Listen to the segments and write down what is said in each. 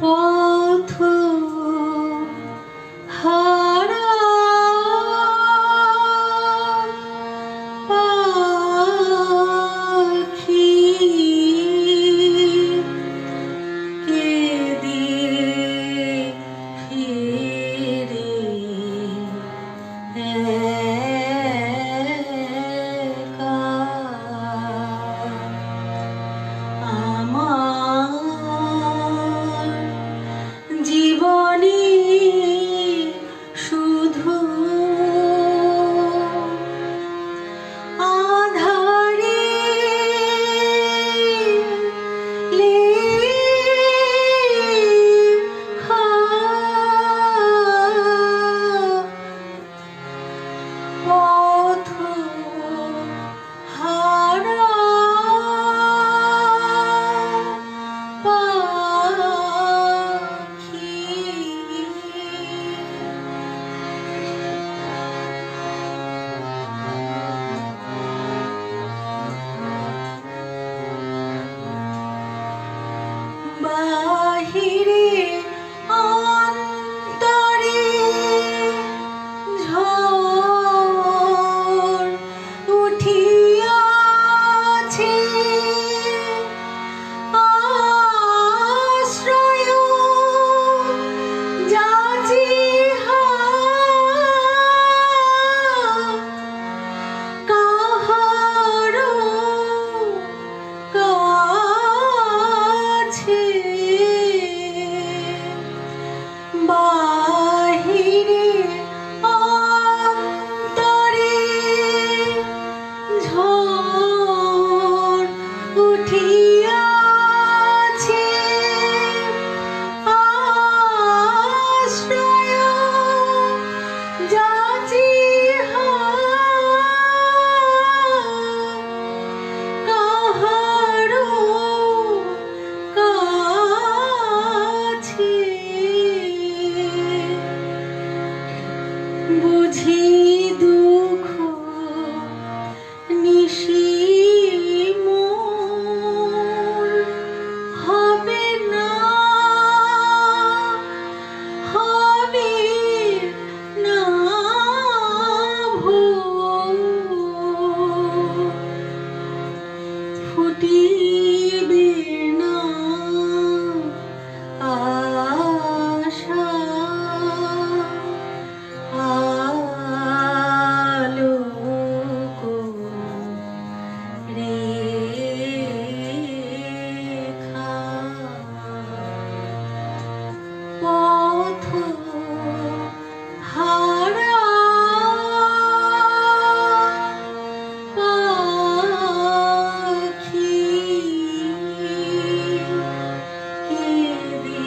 পথ হারা পাখি কেঁদে ফিরে একা আমার জীবনে শুধু আধারে লেখা পথ হারা পাখি বাহিরে অন্তরে ঝড় উঠিয়াছে আশ্রয় যাচিহা কাহারো কাছে বাহিরে অন্তরে ঝড় উঠিয়াছে আশ্রয় যাচিহা কাহারো কাছে বুঝি দুঃখ নিশি মোর হবে না হবে না ভোর ফুটিবে না আশা আলোক রেখা পথ হারা পাখি কেঁদে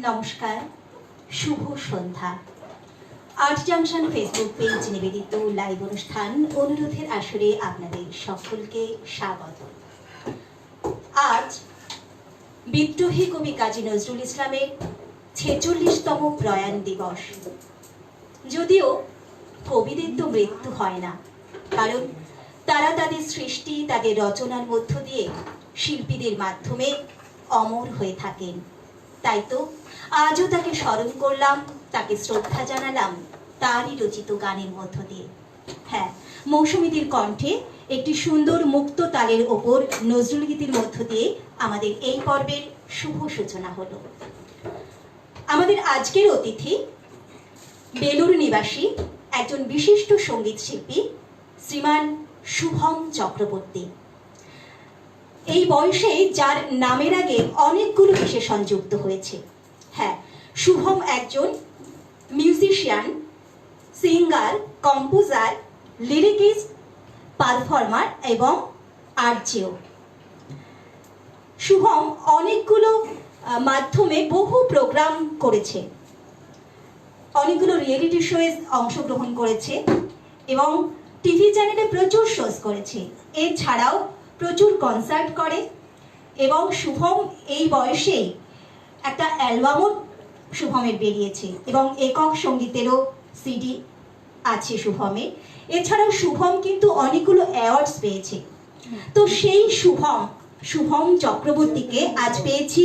নমস্কার, শুভ সন্ধ্যা। আর্ট জাংশন ফেসবুক পেজ নিবেদিত লাইভ অনুষ্ঠান অনুরোধের আসরে আপনাদের সকলকে স্বাগত। আজ বিদ্রোহী কবি কাজী নজরুল ইসলামের 46তম প্রয়াণ দিবস। যদিও কবিদের তো মৃত্যু হয় না, কারণ তারা তাদের সৃষ্টি, তাদের রচনার মধ্য দিয়ে শিল্পীদের মাধ্যমে অমর হয়ে থাকেন। তাই তো আজও তাকে স্মরণ করলাম, তাকে শ্রদ্ধা জানালাম তারই রচিত গানের মধ্য দিয়ে। হ্যাঁ, মৌসুমীদের কণ্ঠে একটি সুন্দর মুক্ত তালের ওপর নজরুল গীতির মধ্য দিয়ে আমাদের এই পর্বের শুভ সূচনা হলো। আমাদের আজকের অতিথি বেলুড় নিবাসী একজন বিশিষ্ট সঙ্গীত শিল্পী শ্রীমান শুভম চক্রবর্তী। এই বয়সে যার নামের আগে অনেকগুলো বিশেষণ যুক্ত হয়েছে। হ্যাঁ, শুভম একজন মিউজিশিয়ান, সিঙ্গার, কম্পোজার, লিরিকিস্ট, পারফর্মার এবং আরজেও। শুভম অনেকগুলো মাধ্যমে বহু প্রোগ্রাম করেছে, অনেকগুলো রিয়েলিটি শোয়ে অংশগ্রহণ করেছে এবং টিভি চ্যানেলে প্রচুর শোজ করেছে। এছাড়াও প্রচুর কনসার্ট করে এবং শুভম এই বয়সে একটা অ্যালবামও শুভমের বেরিয়েছে এবং একক সঙ্গীতেরও সিডি আছে শুভমের। এছাড়াও শুভম কিন্তু অনেকগুলো অ্যাওয়ার্ডস পেয়েছে। তো সেই শুভম চক্রবর্তীকে আজ পেয়েছি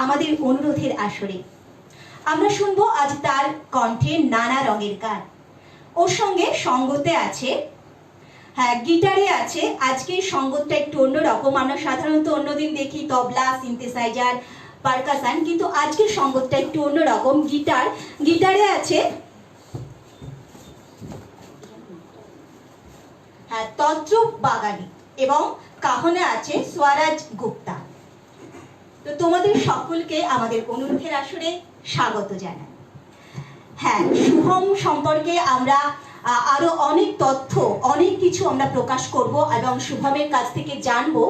আমাদের অনুরোধের আসরে। আমরা শুনবো আজ তার কণ্ঠে নানা রঙের গান। ওর সঙ্গে সঙ্গতে আছে, হ্যাঁ গিটারে আছে। আজকে সঙ্গতটা একটু অন্যরকম। আমরা সাধারণত অন্যদিন দেখি তবলা, সিনথেসাইজার, পারকাশন, কিন্তু আজকের সঙ্গতটা একটু অন্যরকম। গিটারে আছে হ্যাঁ তদ্রুপ বাগানি এবং কাহনে আছে স্বরাজ গুপ্তা। তো তোমাদের সকলকে আমাদের অনুরোধের আসরে স্বাগত জানাই। হ্যাঁ, শুভম সম্পর্কে আমরা আরো অনেক তথ্য, অনেক কিছু আমরা প্রকাশ করব এবং শুভমের কাছ থেকে জানবো।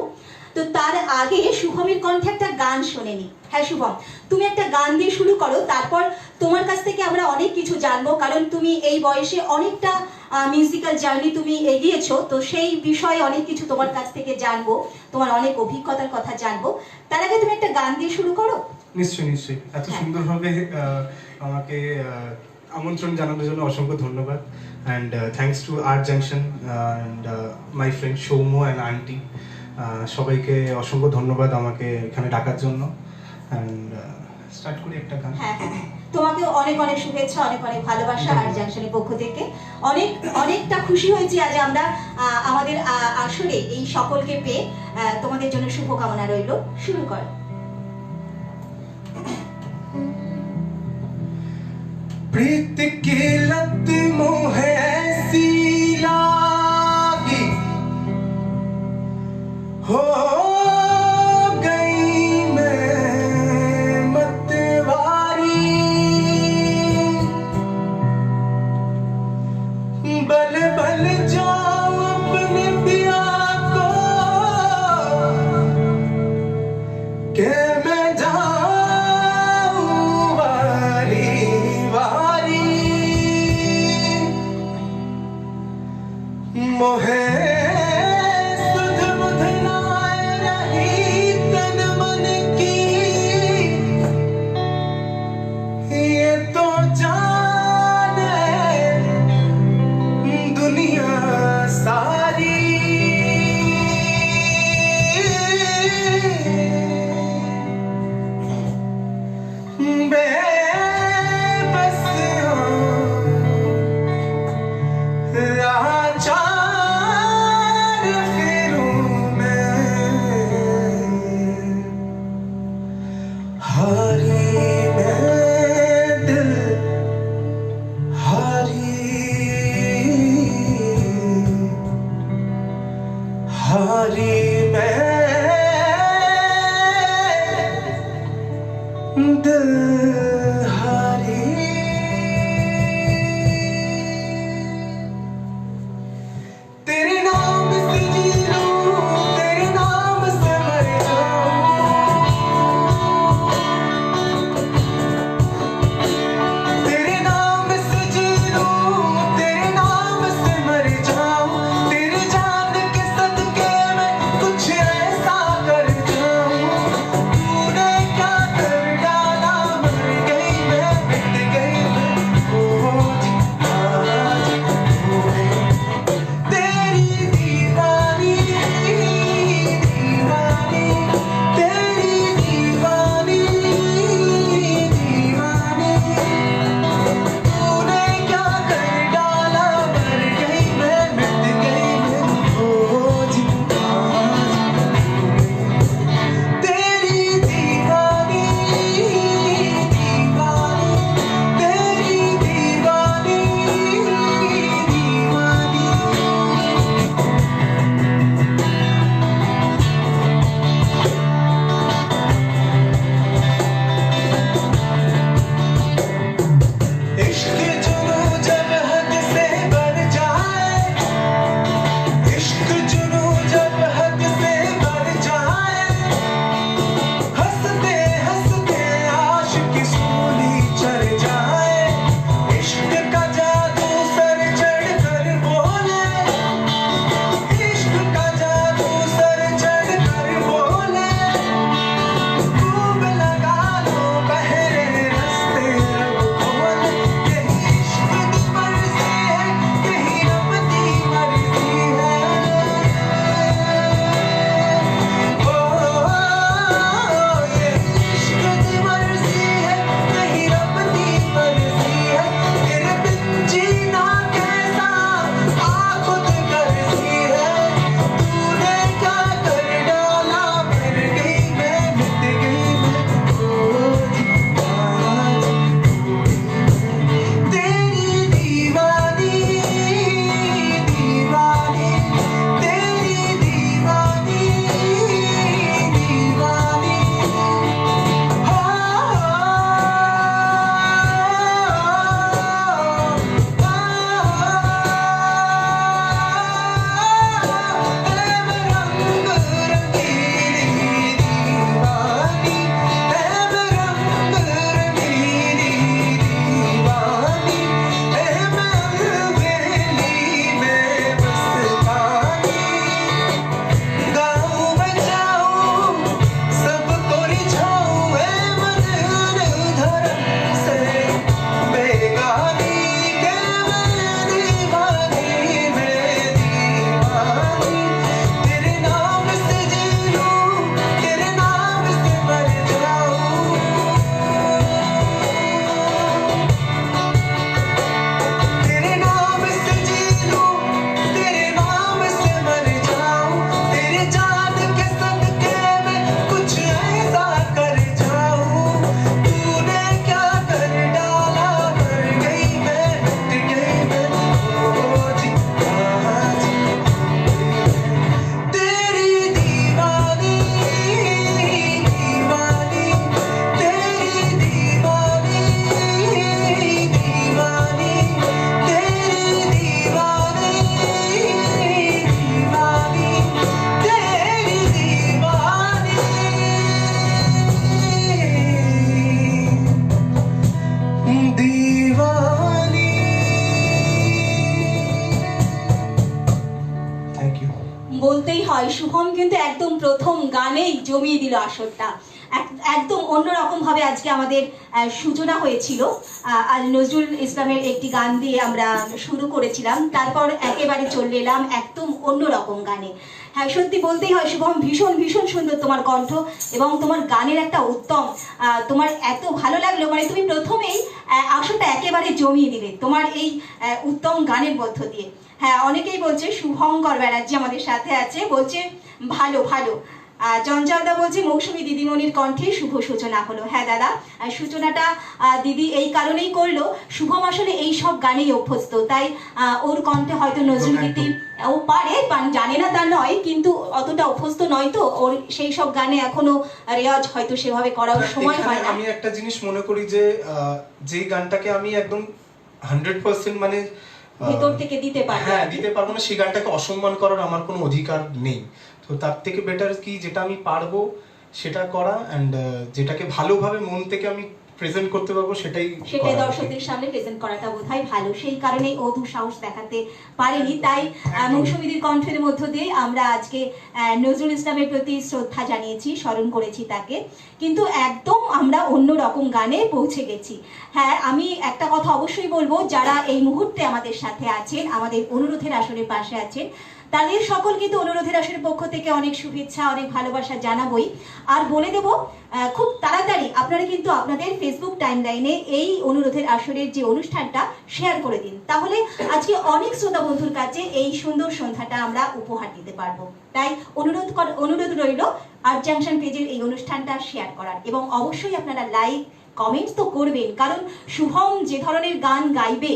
তো তার আগে শুভমের কণ্ঠে একটা গান শুনে নি। হ্যাঁ শুভম, তুমি একটা গান দিয়ে শুরু করো, তারপর তোমার কাছ থেকে আমরা অনেক কিছু জানবো, কারণ তুমি এই বয়সে অনেকটা মিউজিক্যাল জার্নি তুমি এগিয়েছো। তো সেই বিষয়ে অনেক কিছু তোমার কাছ থেকে জানবো, তোমার অনেক অভিজ্ঞতার কথা জানবো। তার আগে তুমি একটা গান দিয়ে শুরু করো। নিশ্চয়ই এত সুন্দরভাবে আমাকে আমন্ত্রণ জানানোর জন্য অসংখ্য ধন্যবাদ। And thanks to art junction and my friend Soumya and aunty, সবাইকে অসংখ্য ধন্যবাদ আমাকে এখানে ডাকার জন্য। অ্যান্ড স্টার্ট করি একটা গান। হ্যাঁ, তোমাকে অনেক অনেক শুভেচ্ছা, অনেক অনেক ভালোবাসা আর্ট জাংশনের পক্ষ থেকে। অনেকটা খুশি হয়েছি আজ আমরা আমাদের আসরে এই সকলকে পেয়ে। তোমাদের জন্য শুভকামনা রইল। শুরু কর। प्रीत की लत मोहे ऐसी लागी, हो गई मैं मतवारी, बल बल जाओ अपने पिया को के मैं जाऊं वारी वारी। কিন্তু একদম প্রথম গানেই জমিয়ে দিল আসরটা। একদম অন্যরকম ভাবে আজকে আমাদের সূচনা হয়েছিল। আর নজরুল ইসলামের একটি গান দিয়ে আমরা শুরু করেছিলাম, তারপর একেবারে চলে এলাম একদম অন্যরকম গানে। হ্যাঁ, সত্যি বলতেই হয় শুভম, ভীষণ ভীষণ সুন্দর তোমার কণ্ঠ এবং তোমার গানের একটা উত্তম, তোমার এত ভালো লাগলো, মানে তুমি প্রথমেই আসরটা একেবারে জমিয়ে দিলে তোমার এই উত্তম গানের মধ্য দিয়ে। হ্যাঁ, অনেকেই বলছে শুভঙ্কর ব্যানার্জি আমাদের সাথে আছে, বলছে ভালো ভালো। চঞ্চলদা বলছে মৌসুমী দিদিমণির কণ্ঠে শুভ সূচনা হলো। হ্যাঁ দাদা, সূচনাটা দিদি এই কারণেই করলো, শুভম আসলে এই সব গানেই অভ্যস্ত, তাই ওর কণ্ঠে হয়তো নজরুল গীতি ও পারে, জানে না তা নয়, কিন্তু অতটা অভ্যস্ত নয়, তো ওর সেই সব গানে এখনো রেওয়াজ হয়তো সেভাবে করার সময় হয় না। আমি একটা জিনিস মনে করি যে যেই গানটাকে আমি একদম 100% মানে ভেতর থেকে দিতে পারবো, হ্যাঁ দিতে পারবো না, সেই গানটাকে অসম্মান করার আমার কোনো অধিকার নেই। তো তার থেকে বেটার কি যেটা আমি পারবো সেটা করা, অ্যান্ড যেটাকে ভালোভাবে মন থেকে আমি প্রেজেন্ট করতে পারবো সেটাই দর্শকদের সামনে প্রেজেন্ট করাটা বোধহয় ভালো, সেই কারণেই ও দুঃসাহস দেখাতে পারেনি। তাই মৌসুমীদের কণ্ঠের মধ্য দিয়ে আমরা আজকে নজরুল ইসলামের প্রতি শ্রদ্ধা জানিয়েছি, স্মরণ করেছি তাকে, কিন্তু একদম আমরা অন্য রকম গানে পৌঁছে গেছি। হ্যাঁ, আমি একটা কথা অবশ্যই বলবো, যারা এই মুহূর্তে আমাদের সাথে আছেন, আমাদের অনুরোধের আসরের পাশে আছেন, তাদের সকল কিন্তু অনুরোধের আসরের পক্ষ থেকে অনেক শুভেচ্ছা, অনেক ভালোবাসা জানাবই। আর বলে দেব খুব তাড়াতাড়ি আপনারা কিন্তু আপনাদের ফেসবুক টাইমলাইনে এই অনুরোধের আসরের যে অনুষ্ঠানটা শেয়ার করে দিন, তাহলে আজকে অনেক শ্রোতা বন্ধুর কাছে এই সুন্দর সন্ধ্যাটা আমরা উপহার দিতে পারবো। তাই অনুরোধ রইল আর্ট জাংশন পেজের এই অনুষ্ঠানটা শেয়ার করার, এবং অবশ্যই আপনারা লাইক কমেন্টস তো করবেন, কারণ শুভম যে ধরনের গান গাইবে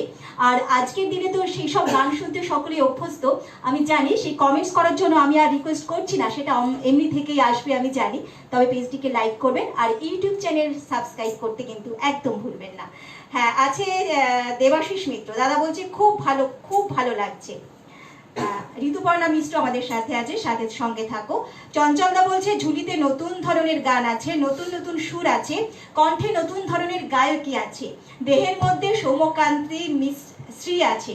আর আজকের দিনে তো সেই সব গান শুনতে সকলেই অভ্যস্ত, আমি জানি। সেই কমেন্টস করার জন্য আমি আর রিকোয়েস্ট করছি না, সেটা এমনি থেকেই আসবে আমি জানি। তবে পেজটিকে লাইক করবেন আর ইউটিউব চ্যানেল সাবস্ক্রাইব করতে কিন্তু একদম ভুলবেন না। হ্যাঁ, আছে দেবাশিস মিত্র দাদা বলছে খুব ভালো লাগছে। ঋতুপর্ণা মিশ্র আমাদের সাথে আছে, সাথে সঙ্গে থাকো। চঞ্চলদা বলছে ঝুলিতে নতুন ধরনের গান আছে, নতুন নতুন সুর আছে, কণ্ঠে নতুন ধরনের গায়কী আছে, দেহের মধ্যে সৌম্যকান্তি শ্রী আছে,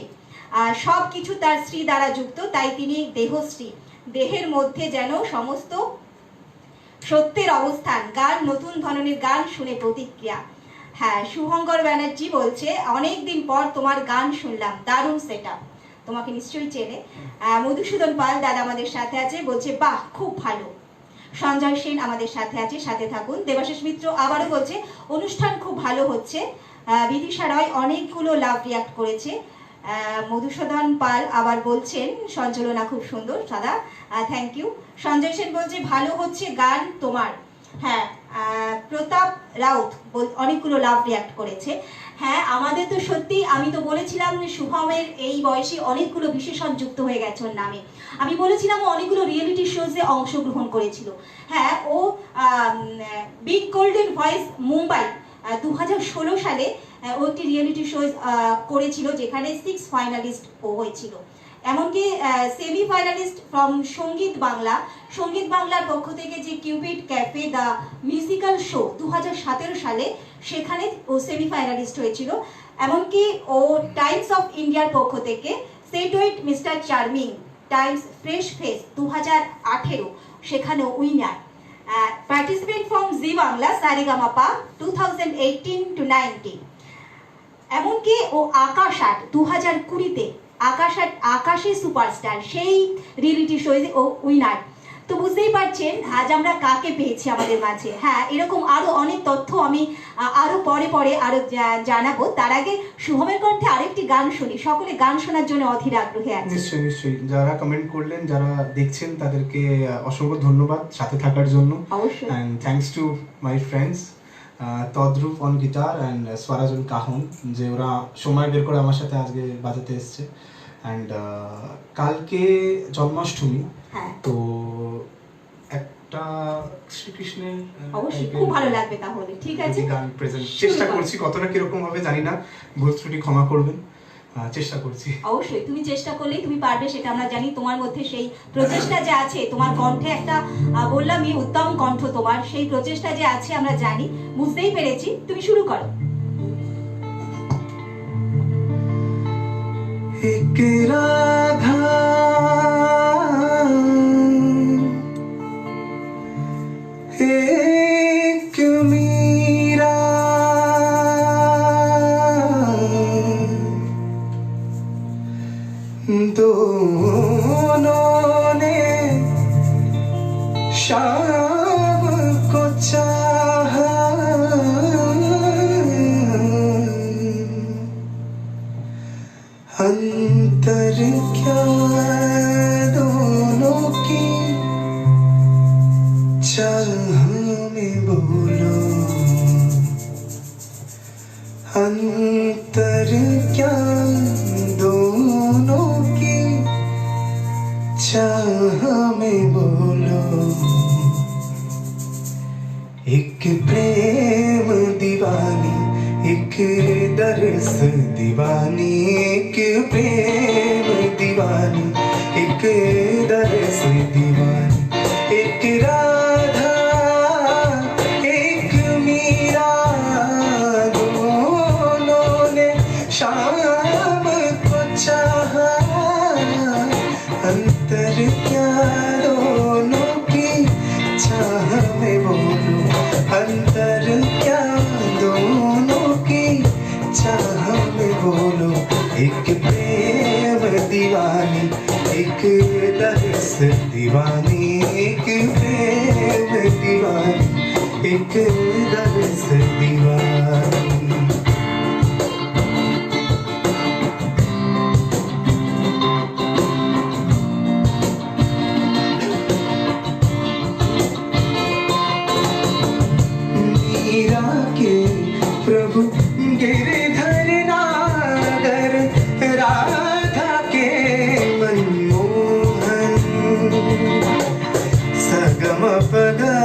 সব কিছু তার শ্রী দ্বারা যুক্ত, তাই তিনি দেহশ্রী, দেহের মধ্যে যেন সমস্ত সত্যের অবস্থান, গান নতুন ধরনের গান শুনে প্রতিক্রিয়া। হ্যাঁ, শুভঙ্কর ব্যানার্জি বলছে অনেকদিন পর তোমার গান শুনলাম, দারুণ সেটআপ, তোমাকে নিশ্চয়ই চেনে। মধুসূদন পাল দাদা আমাদের সাথে আছে, বলছে বাহ খুব ভালো। সঞ্জয় সেন আমাদের সাথে আছে, সাথে থাকুন। দেবাশিস মিত্র আবারও বলছে অনুষ্ঠান খুব ভালো হচ্ছে। বিদিশা রয় অনেকগুলো লাভ রিয়াক্ট করেছে। মধুসূদন পাল আবার বলছেন সঞ্চালনা খুব সুন্দর দাদা, থ্যাংক ইউ। সঞ্জয় সেন বলছে ভালো হচ্ছে গান তোমার। হ্যাঁ, প্রতাপ রাউত অনেকগুলো লাভ রিয়াক্ট করেছে। হ্যাঁ, আমাদের তো সত্যি, আমি তো বলেছিলাম শুভমের এই বয়সে অনেকগুলো বিশেষণ যুক্ত হয়ে গেছে ওর নামে। আমি বলেছিলাম ও অনেকগুলো রিয়েলিটি শোজে অংশগ্রহণ করেছিল। হ্যাঁ, ও বিগ গোল্ডেন ভয়েস মুম্বাই 2016 সালে ও একটি রিয়েলিটি শো করেছিল, যেখানে 6 ফাইনালিস্ট ও হয়েছিল, এমনকি সেমি ফাইনালিস্ট ফ্রম সঙ্গীত বাংলার পক্ষ থেকে যে Cupid cafe the musical show 2017 সালে, সেখানে ও সেমি ফাইনালিস্ট হয়েছিল। এমনকি ও টাইমস অফ ইন্ডিয়ার পক্ষ থেকে set with mister charming Times fresh face 2018, সেখানেও উইনার। পার্টিসিপেন্ট ফ্রম জি বাংলা সারেগামাপা 2018-19। এমনকি ও আকাশ 2020-তে আকাশে সুপারস্টার, সেই রিয়েলিটি শোয়ে ও উইনার। তো বুঝতেই পারছেন আজ আমরা কাকে পেয়েছি আমাদের মাঝে। হ্যাঁ, এরকম আরো অনেক তথ্য আমি আরো পরে আরো জানাবো। তার আগে শুভমের কণ্ঠে আরেকটি গান শুনি, সকলে গান শোনার জন্য অধীর আগ্রহে আছে। নিশ্চয়ই যারা কমেন্ট করলেন, যারা দেখছেন, তাদেরকে অসংখ্য ধন্যবাদ সাথে থাকার জন্য। অবশ্যই, and thanks to my friends Tadrup on guitar and Swaraj on cajon, যে ওরা সময় বের করে আমার সাথে আজকে বাজাতে এসছে। অ্যান্ড কালকে জন্মাষ্টমী, তো একটা শ্রীকৃষ্ণের অবশ্যই খুব ভালো লাগবে, তাহলে ঠিক আছে গান প্রেজেন্ট চেষ্টা করছি, কতটা কিরকম হবে জানি না, ভুল ত্রুটি ক্ষমা করবেন, চেষ্টা করছি। অবশ্যই তুমি চেষ্টা করলেই তুমি পারবে, সেটা আমরা জানি। তোমার মধ্যে সেই প্রচেষ্টা যে আছে, তোমার কণ্ঠে একটা বললামই উত্তম কণ্ঠ, তোমার সেই প্রচেষ্টা যে আছে আমরা জানি, বুঝতেই পেরেছি। তুমি শুরু করো। एक राधा एक मीरा दोनों ने शाम को चाहा, अंतर क्या दोनों की चाह में बोलो, अंतर क्या दोनों की चाह में बोलो। एक प्रेम दीवानी, एक दरस दीवानी, एक प्रेम दीवानी, एक दरस दीवानी, एक राधा एक मीरा दोनों ने शाम को चाहा, अंतर क्या दोनों की चाह में बोलो, अंतर क्या दोनों की चाह में बोलो। एक प्रेम दीवानी, एक दरस दीवानी, एक प्रेम दीवानी, एक दरस दीवानी। मीरा के प्रभु गिरधर नागर, राधा के मनमोहन, सगम पदा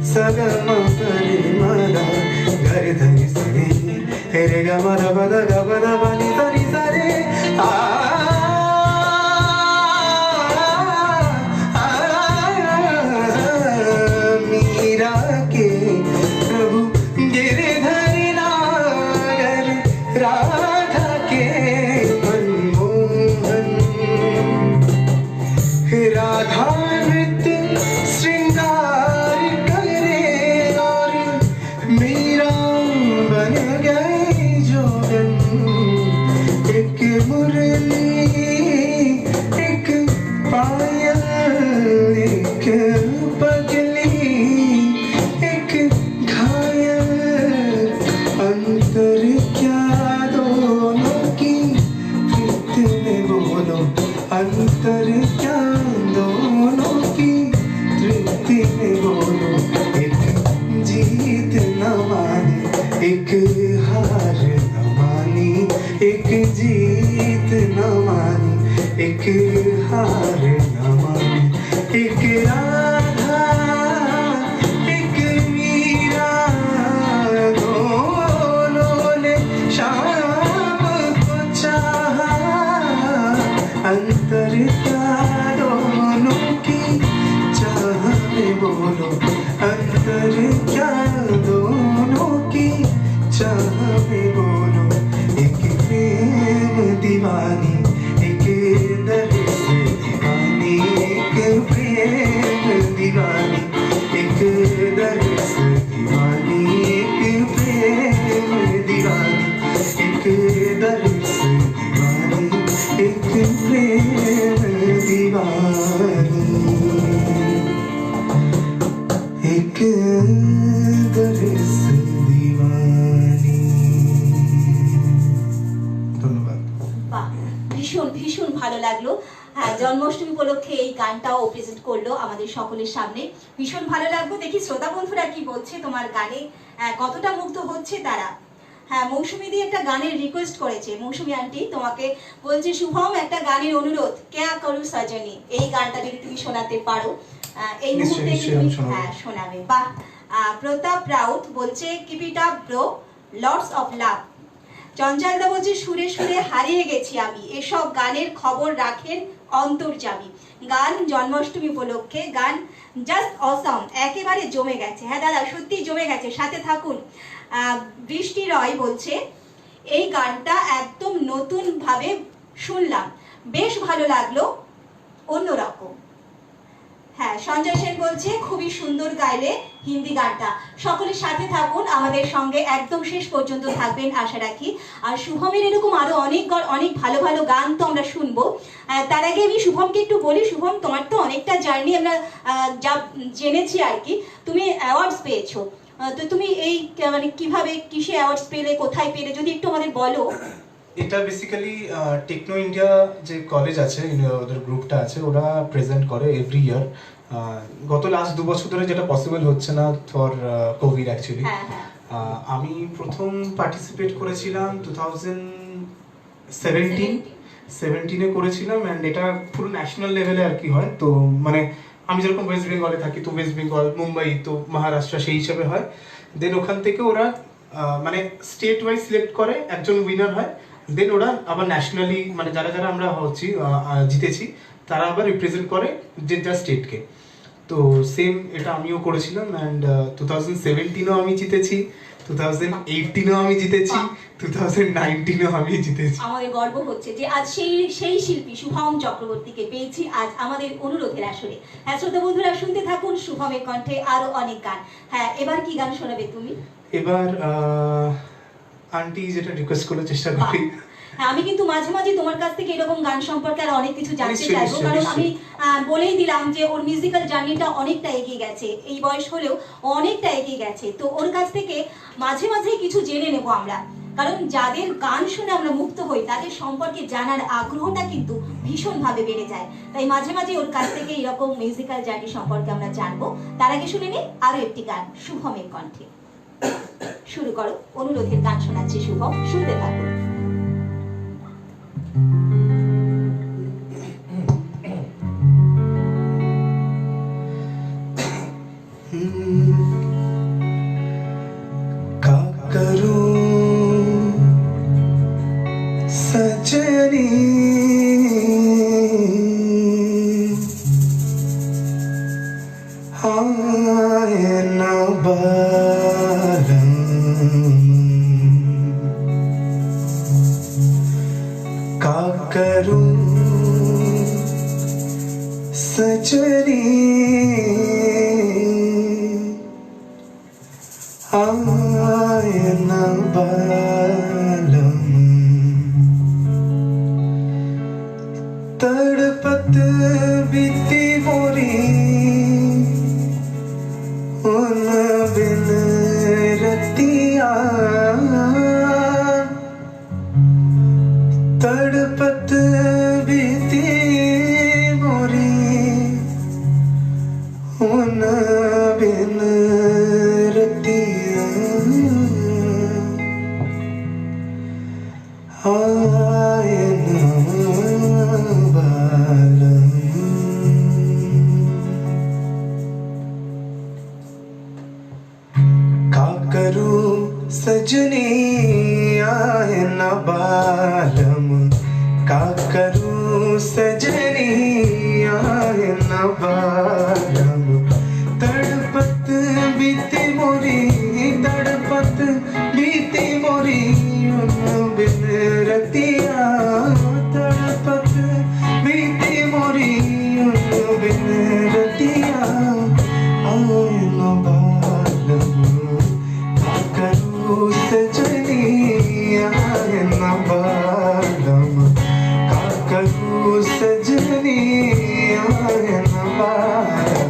सगम परिमला, गरधर सरे रे ग म ध प ध ग प ध प नि ध नि ध रे आ मीरा के प्रभु गिरधर नागर, राधा के मनमोहन, राधा नृत्य श्रृंगार करे और मीरा बन गई जोगन। एक मुरली, एक पायल, एक पगली, एक घायल, अंतर क्या दोनों की प्रीत में बोलो, अंतर क्या दोनों की तृप्ति में बोलो। एक जीत न मानी, एक हार न मानी, एक जीत न मानी, एक हार न मानी, एक राधा एक मीरा दोनों ने शाम को चाहा, अंतर क्या दोनों की चाह में बोलो, अंतर क्या दोनों की चाह में बोलो। एक प्रेम दीवानी, एक दरस दीवानी, एक प्रेम दीवानी, एक दरस दीवानी, एक प्रेम दीवानी, एक दरस दीवानी, एक प्रेम दीवानी, एक दरस दीवानी। ধন্যবাদ। বাহ, ভীষণ ভীষণ ভালো লাগলো। হ্যাঁ, জন্মাষ্টমী উপলক্ষে এই গানটাও প্রেজেন্ট করলো আমাদের সকলের সামনে, ভীষণ ভালো লাগলো। দেখি শ্রোতা বন্ধুরা কি বলছে তোমার গানে, কতটা মুগ্ধ হচ্ছে তারা। হ্যাঁ, মৌসুমী দি একটা গানের রিকোয়েস্ট করেছে। মৌসুমী আন্টি তোমাকে বলছে, শুভম একটা গানের অনুরোধ, ক্যা করু সজনী, এই গানটা যদি তুমি শোনাতে পারো এই মুহূর্তে তুমি শোনাবে। বাহ। প্রতাপ রাউত বলছে, keep it up bro, lots of love. চঞ্চলদা বলছে, সুরে সুরে হারিয়ে গেছি আমি, এসব গানের খবর রাখেন অন্তর্যামী। গান জন্মাষ্টমী উপলক্ষে, গান জাস্ট অসম, একেবারে জমে গেছে। হ্যাঁ দাদা, সত্যি জমে গেছে, সাথে থাকুন। বৃষ্টি রয় বলছে, এই গানটা একদম নতুন ভাবে শুনলাম, বেশ ভালো লাগলো, অন্যরকম। হ্যাঁ, সঞ্জয় সেন বলছে খুবই সুন্দর গাইলে হিন্দি গানটা। সকলের সাথে থাকুন, আমাদের সঙ্গে একদম শেষ পর্যন্ত থাকবেন আশা রাখি। আর শুভমের এরকম আরো অনেক ভালো ভালো গান তো আমরা শুনবো। তার আগে আমি শুভমকে একটু বলি, শুভম তোমার তো অনেকটা জার্নি আমরা যা জেনেছি আর কি, তুমি অ্যাওয়ার্ডস পেয়েছো। তো তুমি এই মানে কিভাবে কিসে অ্যাওয়ার্ডস পেলে, কোথায় পেলে, যদি একটু আমাদের বলো। এটা বেসিক্যালি টেকনো ইন্ডিয়া যে কলেজ আছে, ওদের গ্রুপটা আছে, ওরা প্রেজেন্ট করে এভরি ইয়ার। গত লাস্ট 2 বছর ধরে যেটা পসিবল হচ্ছে না ফর কোভিড অ্যাকচুয়ালি। আমি প্রথম পার্টিসিপেট করেছিলাম 2017-এ করেছিলাম, অ্যান্ড এটা পুরো ন্যাশনাল লেভেলে আর কি হয়। তো মানে আমি যেরকম ওয়েস্ট বেঙ্গলে থাকি, তো ওয়েস্ট বেঙ্গল, মুম্বাই, তো মহারাষ্ট্র সেই হিসাবে হয়। দেন ওখান থেকে ওরা মানে স্টেট ওয়াইজ সিলেক্ট করে, একজন উইনার হয়। দেন ওরা আবার ন্যাশনালি, মানে যারা যারা আমরা হচ্ছি জিতেছি, তারা আবার রিপ্রেজেন্ট করে যে যা স্টেটকে। তো সেম এটা আমিও করেছিলাম, অ্যান্ড 2017-ও আমি জিতেছি, 2018-ও আমি জিতেছি, 2019-ও আমি জিতেছি। আমাদের গর্ব হচ্ছে যে আজ সেই শিল্পী শুভম চক্রবর্তীকে পেয়েছি আজ আমাদের অনুরোধের আসরে। হ্যাঁ শ্রোতা বন্ধুরা, শুনতে থাকুন শুভমের কণ্ঠে আরো অনেক গান। হ্যাঁ, এবার কি গান শোনাবে তুমি? এবার আন্টি যেটা রিকোয়েস্ট করার চেষ্টা করি। হ্যাঁ, আমি কিন্তু মাঝে মাঝে তোমার কাছ থেকে এরকম গান সম্পর্কে আর অনেক কিছু জানতে নিশ্চয়ই, চাইবো, কারণ নিশ্চয়ই। আমি বলেই দিলাম যে ওর মিউজিক্যাল জার্নিটা অনেকটা এগিয়ে গেছে, এই বয়স হলেও অনেকটা এগিয়ে গেছে। তো ওর কাছ থেকে মাঝে মাঝে কিছু জেনে নেব আমরা, কারণ যাদের গান শুনে আমরা মুক্ত হই তাদের সম্পর্কে জানার আগ্রহটা কিন্তু ভীষণভাবে বেড়ে যায়। তাই মাঝে মাঝে ওর কাছ থেকে এরকম মিউজিক্যাল জার্নি সম্পর্কে আমরা জানবো। তার আগে শুনে নিই আরো একটি গান শুভমের কণ্ঠে। শুরু করো, অনুরোধের গান শোনাচ্ছে শুভম, শুনতে থাকো। सजनी हाय न बालम का करूं सजनी हाय न बालम तड़पत बीती मोरी उन बिन रतिया तड़पत बीती मोरी उन बिन रतिया हाय न बालम का करूं सजनी आए न बालम का करूं सजनी आए न बालम तड़पत बीती मोरी तड़पत बीती मोरी उन बिन रतिया तड़पत बीती मोरी उन बिन रतिया आए न बालम का करूं सजनी आए न बालम का करूं सजनी आए न बालम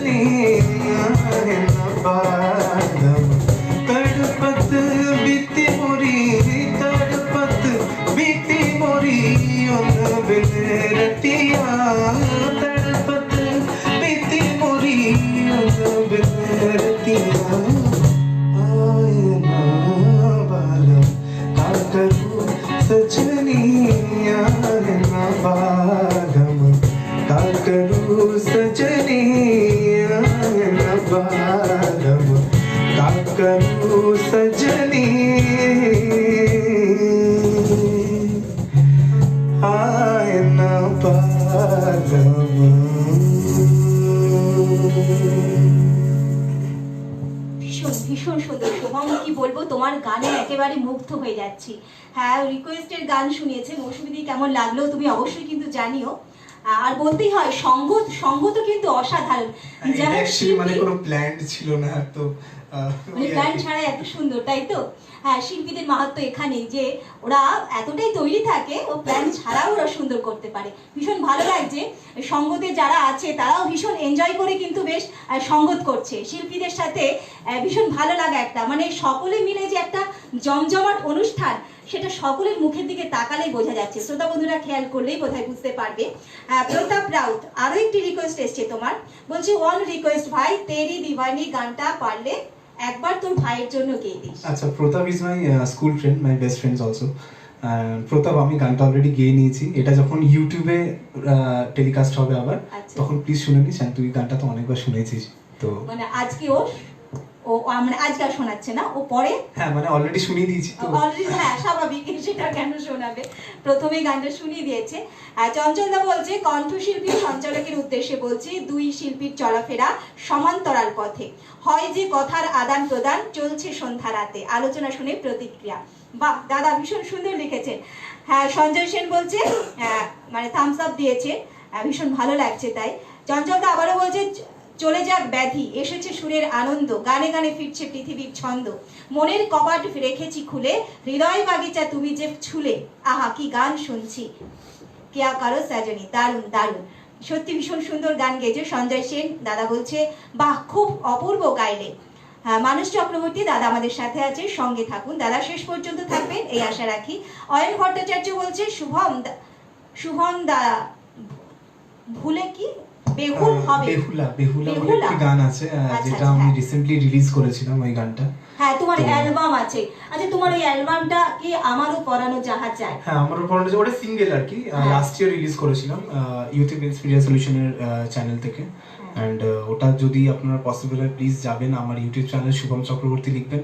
सजनी आए न बादम तड़पत बीती मोरी तड़पत बीती मोरी उन बिन रतिया तड़पत बीती मोरी उन बिन रतिया आए न बादम का करूं सजनी आए न बादम का करूं सजनी आए न बादम का करूं सजनी आए न बादम। ভীষণ ভীষণ সুন্দর শুভম, কি বলবো, তোমার গানে একেবারে মুগ্ধ হয়ে যাচ্ছি। হ্যাঁ, রিকোয়েস্টের গান শুনিয়েছে মৌসুমীদি, কেমন লাগলো তুমি অবশ্যই কিন্তু জানিও। আর বলতেই হয় সঙ্গত সঙ্গত কিন্তু অসাধারণ। যেমন অ্যাকচুয়ালি মানে কোনো প্ল্যান ছিল না, তো মানে প্ল্যান ছাড়া এত সুন্দর, তাই তো? হ্যাঁ, শিল্পীদের মাহাত্ম্য এখানে যে ওরা এতটাই তৈরি থাকে, ও প্ল্যান ছাড়াও ওরা সুন্দর করতে পারে। ভীষণ ভালো লাগছে, সঙ্গতে যারা আছে তারাও ভীষণ এনজয় করে কিন্তু বেশ সঙ্গত করছে শিল্পীদের সাথে। ভীষণ ভালো লাগা একটা, মানে সকলে মিলে যে একটা জমজমাট অনুষ্ঠান, সেটা সকলের মুখের দিকে তাকালেই বোঝা যাচ্ছে। শ্রোতা বন্ধুরা খেয়াল করলেই বোধহয় বুঝতে পারবে। প্রতাপ রাউত, আরো একটি রিকোয়েস্ট এসছে তোমার, বলছে ওয়ান রিকোয়েস্ট ভাই, তেরি দিওয়ানি গানটা পারলে একবার তোর ভাইয়ের জন্য গেয়ে দিস। আচ্ছা, Pratap is my school friend, my best friends also. Pratap, আমি গানটা অলরেডি গেয়ে নিয়েছি, এটা যখন ইউটিউবে টেলিকাস্ট হবে আবার, তখন প্লিজ শুনে নিস। তুই গানটা তো অনেকবার শুনেছিস, তো মানে আজকে ও মানে আজকে আর শোনাচ্ছে না, ও পরে হ্যাঁ মানে অলরেডি শুনিয়ে দিয়েছি তো অলরেডি। হ্যাঁ, স্বাভাবিক, সেটা কেন শোনাবে, প্রথমেই গানটা শুনিয়ে দিয়েছে। চঞ্চলদা বলছে কণ্ঠশিল্পী সঞ্চালকের উদ্দেশ্যে বলছি, দুই শিল্পীর চলাফেরা সমান্তরাল পথে, হয় যে কথার আদান প্রদান চলছে সন্ধ্যা রাতে, আলোচনা শুনে প্রতিক্রিয়া। বাহ দাদা, ভীষণ সুন্দর লিখেছেন। হ্যাঁ, সঞ্জয় সেন বলছে মানে থামস আপ দিয়েছে, ভীষণ ভালো লাগছে। তাই চঞ্চলদা আবারও বলছে চলে যাক ব্যাধি, এসেছে সুরের আনন্দ, গানে গানে ফিরছে পৃথিবীর ছন্দ, মনের কপাট রেখেছি খুলে, হৃদয় বাগিচা তুমি যে ছুলে, আহা কি গান শুনছি, কেয়া কারো সাজনী। দারুণ দারুণ, সত্যি ভীষণ সুন্দর গান গেয়েছে সঞ্জয় সেন। দাদা বলছে বাহ, খুব অপূর্ব গাইলে। মানুষ চক্রবর্তী দাদা আমাদের সাথে আছে, সঙ্গে থাকুন দাদা, শেষ পর্যন্ত থাকবেন এই আশা রাখি। অয়ন ভট্টাচার্য বলছে শুভম দা ভুলে কি বেহুল হবে, বেহুলা বেহুলা বলে একটি গান আছে যেটা আমি রিসেন্টলি রিলিজ করেছিলাম, ওই গানটা। হ্যাঁ, তোমার অ্যালবাম আছে। আচ্ছা, তোমার ওই অ্যালবামটা কি আমারও পরানো যাহা চায়? হ্যাঁ, আমারও পরানো যায়, ওটা সিঙ্গেল আর কি, লাস্ট ইয়ার রিলিজ করেছিলাম ইউটিউব মিডিয়া সলিউশনের চ্যানেল থেকে। অ্যান্ড ওটা যদি আপনারা পসিবল হয় প্লিজ যাবেন আমার ইউটিউব চ্যানেল শুভম চক্রবর্তী লিখবেন,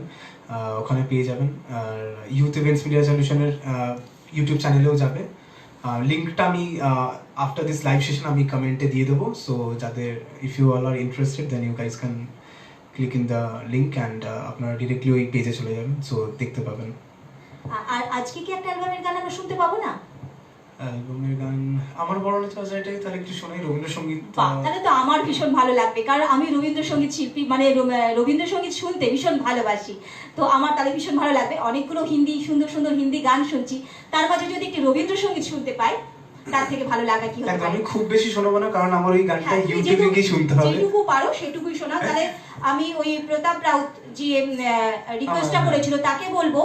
ওখানে পেয়ে যাবেন। আর ইউটিউব মিডিয়া সলিউশনের ইউটিউব চ্যানেলেও যাবে। লিঙ্কটা আমি আফটার দিস লাইভ সেশন আমি কমেন্টে দিয়ে দেবো, সো যাদের if you all are interested then you guys can click in the link and আপনারা ডিরেক্টলি ওই পেজে চলে যাবেন, সো দেখতে পাবেন। আর আজকে কি একটা অ্যালবামের গান আমরা শুনতে পাবো না? অ্যালবামের গান আমার বড় না চাই, এটাই তাহলে একটু শোনাই রবীন্দ্রসঙ্গীত। তাহলে তো আমার ভীষণ ভালো লাগবে, কারণ আমি রবীন্দ্রসঙ্গীত শিল্পী, মানে রবীন্দ্রসঙ্গীত শুনতে ভীষণ ভালোবাসি, তো আমার তাহলে ভীষণ ভালো লাগবে। অনেকগুলো হিন্দি সুন্দর সুন্দর হিন্দি গান শুনছি, তার মাঝে যদি একটি রবীন্দ্রসঙ্গীত শুনতে পাই তার থেকে ভালো লাগা কি হতে পারে। আমি খুব বেশি শোনাবো না, কারণ আমার ওই গানটা ইউটিউবে গিয়ে শুনতে হবে, যেটুকু পারো সেটুকুই শোনাও। তাহলে আমি ওই প্রতাপ রাউত যে রিকোয়েস্টটা করেছিল তাকে বলবো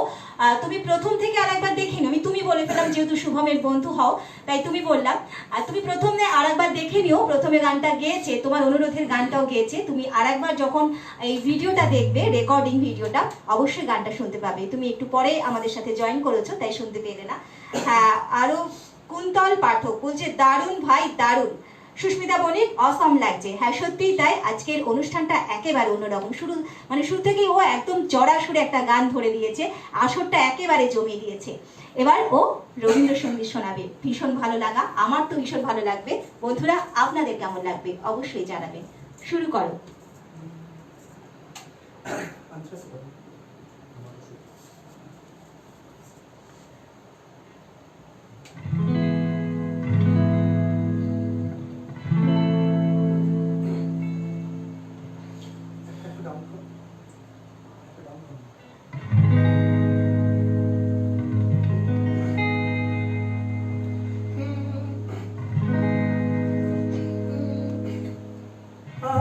তুমি প্রথম থেকে আরেকবার দেখে নিও। আমি তুমি বলে ফেলাম যেহেতু শুভমের বন্ধু হও, তাই তুমি বললাম। আর তুমি প্রথমে আরেকবার দেখে নিও, প্রথমে গানটা গেয়েছে, তোমার অনুরোধের গানটাও গেয়েছে, তুমি আরেকবার যখন এই ভিডিওটা দেখবে, রেকর্ডিং ভিডিওটা, অবশ্যই গানটা শুনতে পাবে। তুমি একটু পরে আমাদের সাথে জয়েন করেছো তাই শুনতে পেলে না। হ্যাঁ, আরো কুন্তল পাঠক বলছে দারুণ ভাই দারুণ, সুস্মিতা বণিক অসম লাগছে। হ্যাঁ, সত্যিই তাই, আজকের অনুষ্ঠানটা একেবারে অন্যরকম। শুরু থেকেই ও একদম চড়া সুরে একটা গান ধরে দিয়েছে, আসরটা একেবারে জমিয়ে দিয়েছে। এবার ও রবীন্দ্রসঙ্গীত শোনাবে, ভীষণ ভালো লাগা, আমার তো ভীষণ ভালো লাগবে। বন্ধুরা, আপনাদের কেমন লাগবে অবশ্যই জানাবেন। শুরু করো।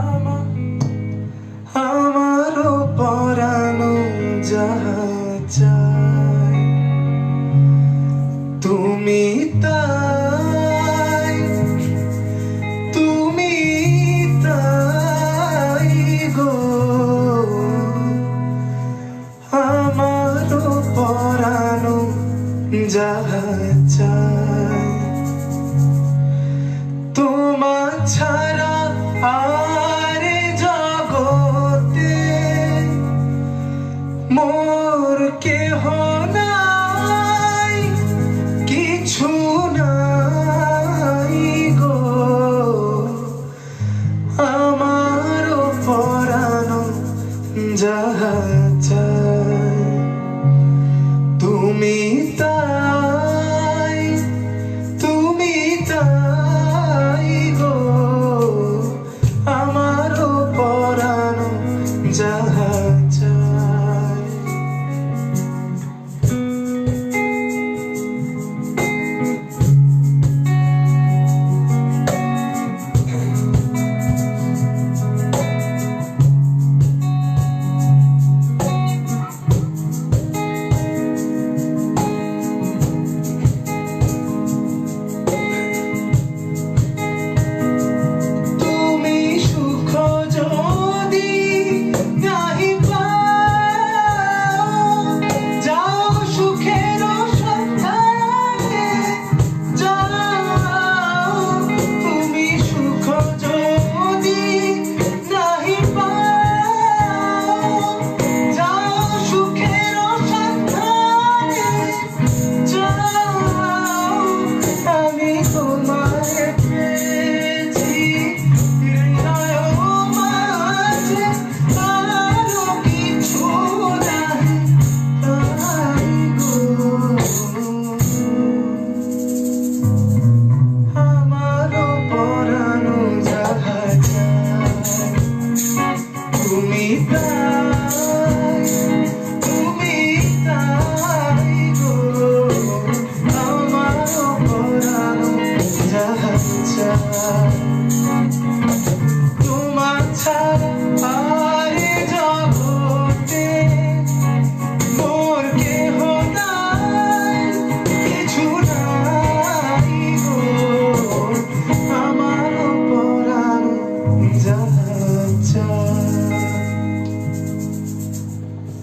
আমার তুমি তাই, তুমি তাই গো, আমার পরানো যাহার চায়। তোমার ছাড়া আর এ জগতে মোর কেহ নাই, কিছু নাই গো, আমার পরানো যাহার চায়।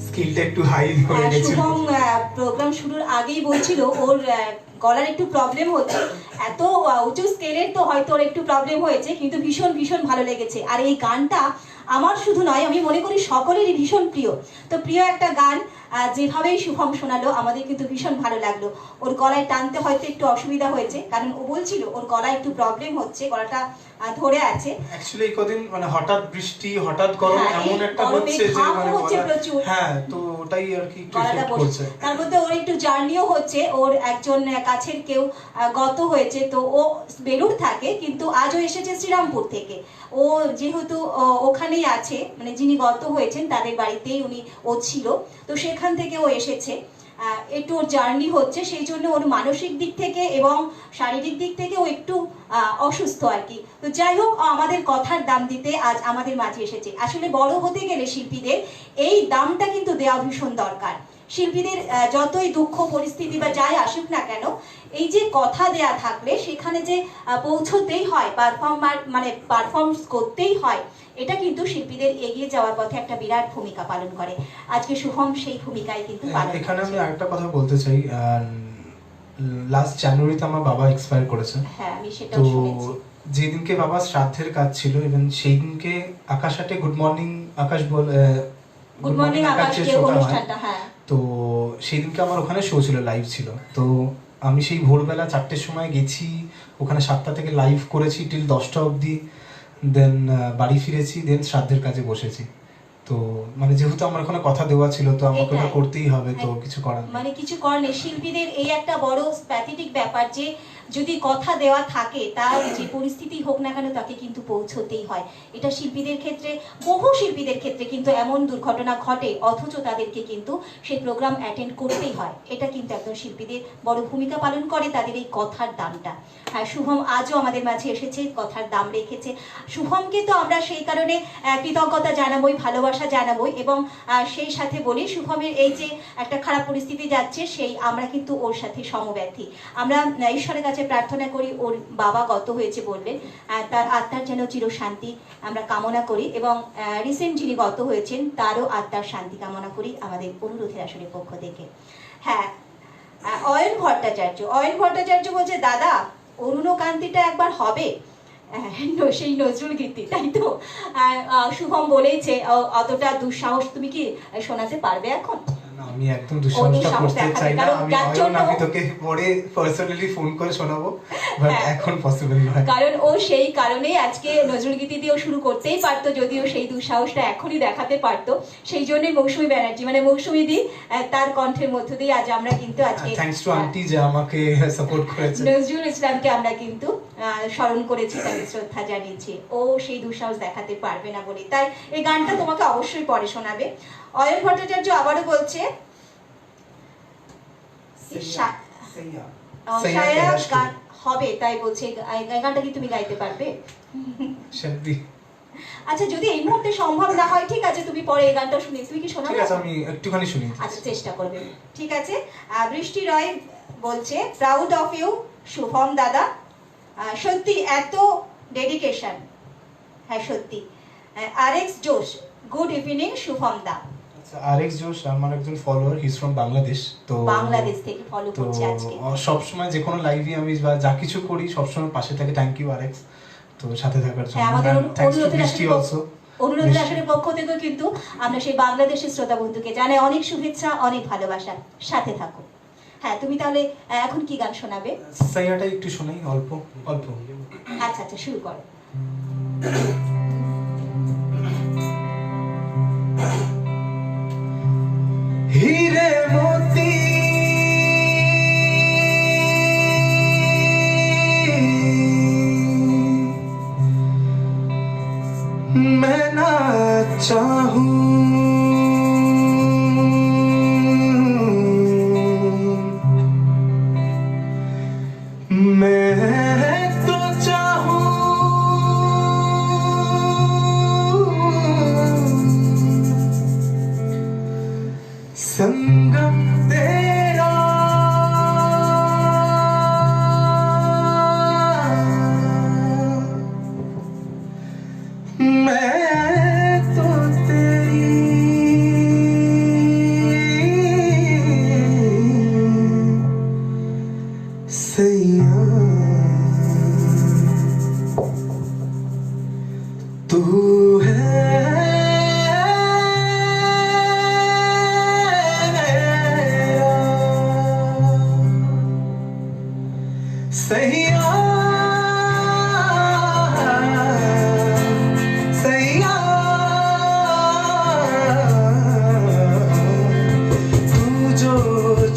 স্কিলটা একটু হাই হয়ে গেছিল। শুভম প্রোগ্রাম শুরুর আগেই বলছিল ওর গলার একটু প্রবলেম হচ্ছে, এত উঁচু স্কেলের তো হয়তো ওর একটু প্রবলেম হয়েছে, কিন্তু ভীষণ ভীষণ ভালো লেগেছে। আর এই গানটা আমার শুধু নয়, আমি মনে করি সকলেরই ভীষণ প্রিয়। তো প্রিয় একটা গান যেভাবেই শুভম শোনালো আমাদের কিন্তু ভীষণ ভালো লাগলো। ওর গলায় টানতে হয়তো একটু অসুবিধা হয়েছে, কারণ ও বলছিল ওর গলায় একটু প্রবলেম হচ্ছে, গলাটা ধরে আছে। অ্যাকচুয়ালি এই কদিন মানে হঠাৎ বৃষ্টি হঠাৎ গরম এমন একটা হচ্ছে যে মানে হচ্ছে প্রচুর। হ্যাঁ, তো ওটাই আর কি একটু গলাটা এফেক্ট বসে, করছে। তার মধ্যে ওর একটু জার্নিও হচ্ছে, ওর একজন কাছের কেউ গত হয়েছে, তো ও বেলুড় থাকে কিন্তু আজও এসেছে শ্রীরামপুর থেকে। ও যেহেতু ওখানেই আছে, মানে যিনি গত হয়েছেন তাদের বাড়িতেই ও ছিল, তো সেখান থেকে ও এসেছে। একটু ওর জার্নি হচ্ছে, সেই জন্য ওর মানসিক দিক থেকে এবং শারীরিক দিক থেকে ও একটু অসুস্থ আর কি। তো যাই হোক, আমাদের কথার দাম দিতে আজ আমাদের মাঝে এসেছে। আসলে বড় হতে গেলে শিল্পীদের এই দামটা কিন্তু দেওয়া ভীষণ দরকার। শিল্পীদের যতই দুঃখ পরিস্থিতি বা যাই আসুক না কেন, এই যে কথা দেয়া থাকলে সেখানে যে পৌঁছতেই হয়, পারফর্মস করতেই হয়, এটা কিন্তু শিল্পীদের এগিয়ে যাওয়ার পথে একটা বিরাট ভূমিকা পালন করে। আজকে শুভম সেই ভূমিকায় কিন্তু পালন করছে। এখানে আমি আরেকটা কথা বলতে চাই, লাস্ট জানুয়ারিতে আমার বাবা এক্সপায়ার করেছে। হ্যাঁ, আমি সেটাও তো শুনেছি। যেদিনকে বাবা শ্রাদ্ধের কাজ ছিল, এবং সেই দিনকে আকাশাটে গুড মর্নিং আকাশ গুড মর্নিং আকাশের অনুষ্ঠানটা, হ্যাঁ, তো সেই দিনকে আমার ওখানে শো ছিল, লাইভ ছিল। তো আমি সেই ভোরবেলা 4টের সময় গেছি ওখানে, 7টা থেকে লাইভ করেছি টিল 10টা অবধি, দেন বাড়ি ফিরেছি, দেন শ্রাদ্ধের কাজে বসেছি। তো মানে যেহেতু আমার ওখানে কথা দেওয়া ছিল, তো আমাকে ওটা করতেই হবে, তো কিছু করার নেই। মানে কিছু করার নেই। শিল্পীদের এই একটা বড় প্যাথেটিক ব্যাপার যে যদি কথা দেওয়া থাকে, তার যে পরিস্থিতি হোক না কেন তাকে কিন্তু পৌঁছতেই হয়। এটা শিল্পীদের ক্ষেত্রে, বহু শিল্পীদের ক্ষেত্রে কিন্তু এমন দুর্ঘটনা ঘটে, অথচ তাদেরকে কিন্তু সেই প্রোগ্রাম অ্যাটেন্ড করতেই হয়। এটা কিন্তু একদম শিল্পীদের বড় ভূমিকা পালন করে, তাদের এই কথার দামটা। হ্যাঁ, শুভম আজও আমাদের মাঝে এসেছে, কথার দাম রেখেছে। শুভমকে তো আমরা সেই কারণে কৃতজ্ঞতা জানাবোই, ভালোবাসা জানাবোই, এবং সেই সাথে বলি শুভমের এই যে একটা খারাপ পরিস্থিতি যাচ্ছে, সেই আমরা কিন্তু ওর সাথে সমব্যথী। আমরা ঈশ্বরের কাছে প্রার্থনা করি, ওর বাবা গত হয়েছে বললেন, তার আত্মার যেন চিরশান্তি আমরা কামনা করি, এবং রিসেন্ট যিনি গত হয়েছেন তারও আত্মার শান্তি কামনা করি আমাদের অনুরোধের আসনের পক্ষ থেকে। হ্যাঁ, অয়ন ভট্টাচার্য বলছে, দাদা অরুণকান্তিটা একবার হবে, সেই নজরুল গীতি, তাই তো? শুভম বলেছে অতটা দুঃসাহস তুমি কি শোনাতে পারবে এখন? আমি একদম দুঃসাহসটা করতে চাই না, আমি তোকে পরে পার্সোনালি ফোন করে শোনাবো, বাট এখন পসিবল নয়। কারণ ও সেই কারণেই আজকে নজরুল গীতি দিয়েও শুরু করতেই পারতো, যদিও সেই দুঃসাহসটা এখনই দেখাতে পারতো। সেই জন্যই মৌসুমী ব্যানার্জি, মানে মৌসুমী দি, তার কণ্ঠের মধ্য দিয়ে আজ আমরা কিন্তু আজকে থ্যাঙ্কস টু আন্টি যে আমাকে সাপোর্ট করেছে, নজরুল ইসলামকে আমরা কিন্তু স্মরণ করেছি, তাকে শ্রদ্ধা জানিয়েছি। ও সেই দুঃসাহস দেখাতে পারবে না বলে, তাই এই গানটা তোমাকে অবশ্যই পরে শোনাবে। অয়ন ভট্টাচার্য আবারও বলছে গান হবে, তাই বলছে। গানটা কি তুমি গাইতে পারবে? আচ্ছা, যদি এই মুহূর্তে সম্ভব না হয়, ঠিক আছে, তুমি পরে এই গানটা শুনি, তুমি কি শোনাবে? ঠিক আছে, আমি একটুখানি শুনি। আচ্ছা, চেষ্টা করবে, ঠিক আছে। বৃষ্টি রয় বলছে, প্রাউড অফ ইউ শুভম দাদা, সত্যি এত ডেডিকেশন। হ্যাঁ সত্যি। আরএক্স জোশ, গুড ইভিনিং শুভম দা। আরএক্স জোশ আমার একজন follower, he is from Bangladesh. তো বাংলাদেশ থেকে ফলো করছে আজকে। সব সময় যে কোনো লাইভে আমি বা যা কিছু করি সব সময় পাশে থাকে। থ্যাংক ইউ আরএক্স, তো সাথে থাকার জন্য। আমাদের অনুরোধের অলসো আসলে পক্ষ থেকে কিন্তু আমরা সেই বাংলাদেশের শ্রোতা বন্ধুকে জানাই অনেক শুভেচ্ছা, অনেক ভালোবাসা, সাথে থাকো। হ্যাঁ, তুমি তাহলে এখন কি গান শোনাবে? সাইয়াটা একটু শোনাই, অল্প অল্প। আচ্ছা আচ্ছা, শুরু করো। हीरे मोती मैं ना चाहूं मैं तो चाहूं संगम तेरा मैं तो तेरी सैया तू है मेरा सैया सैया तू जो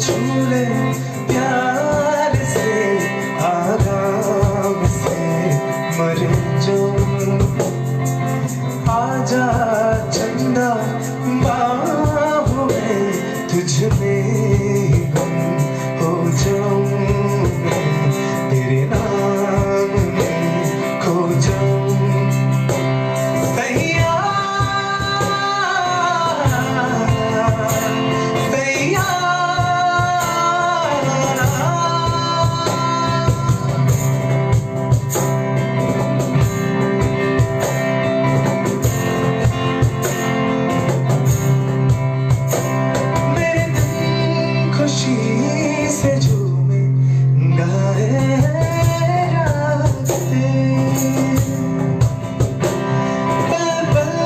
छू ले प्यार से आराम से मर जाऊं आजा चंदा बाहों में तुझ में गुम हो जाऊं तेरे नाम में खो जाऊं सैया सैया मेरे दिल खुशी से झूमे गाए रास्ते पल पल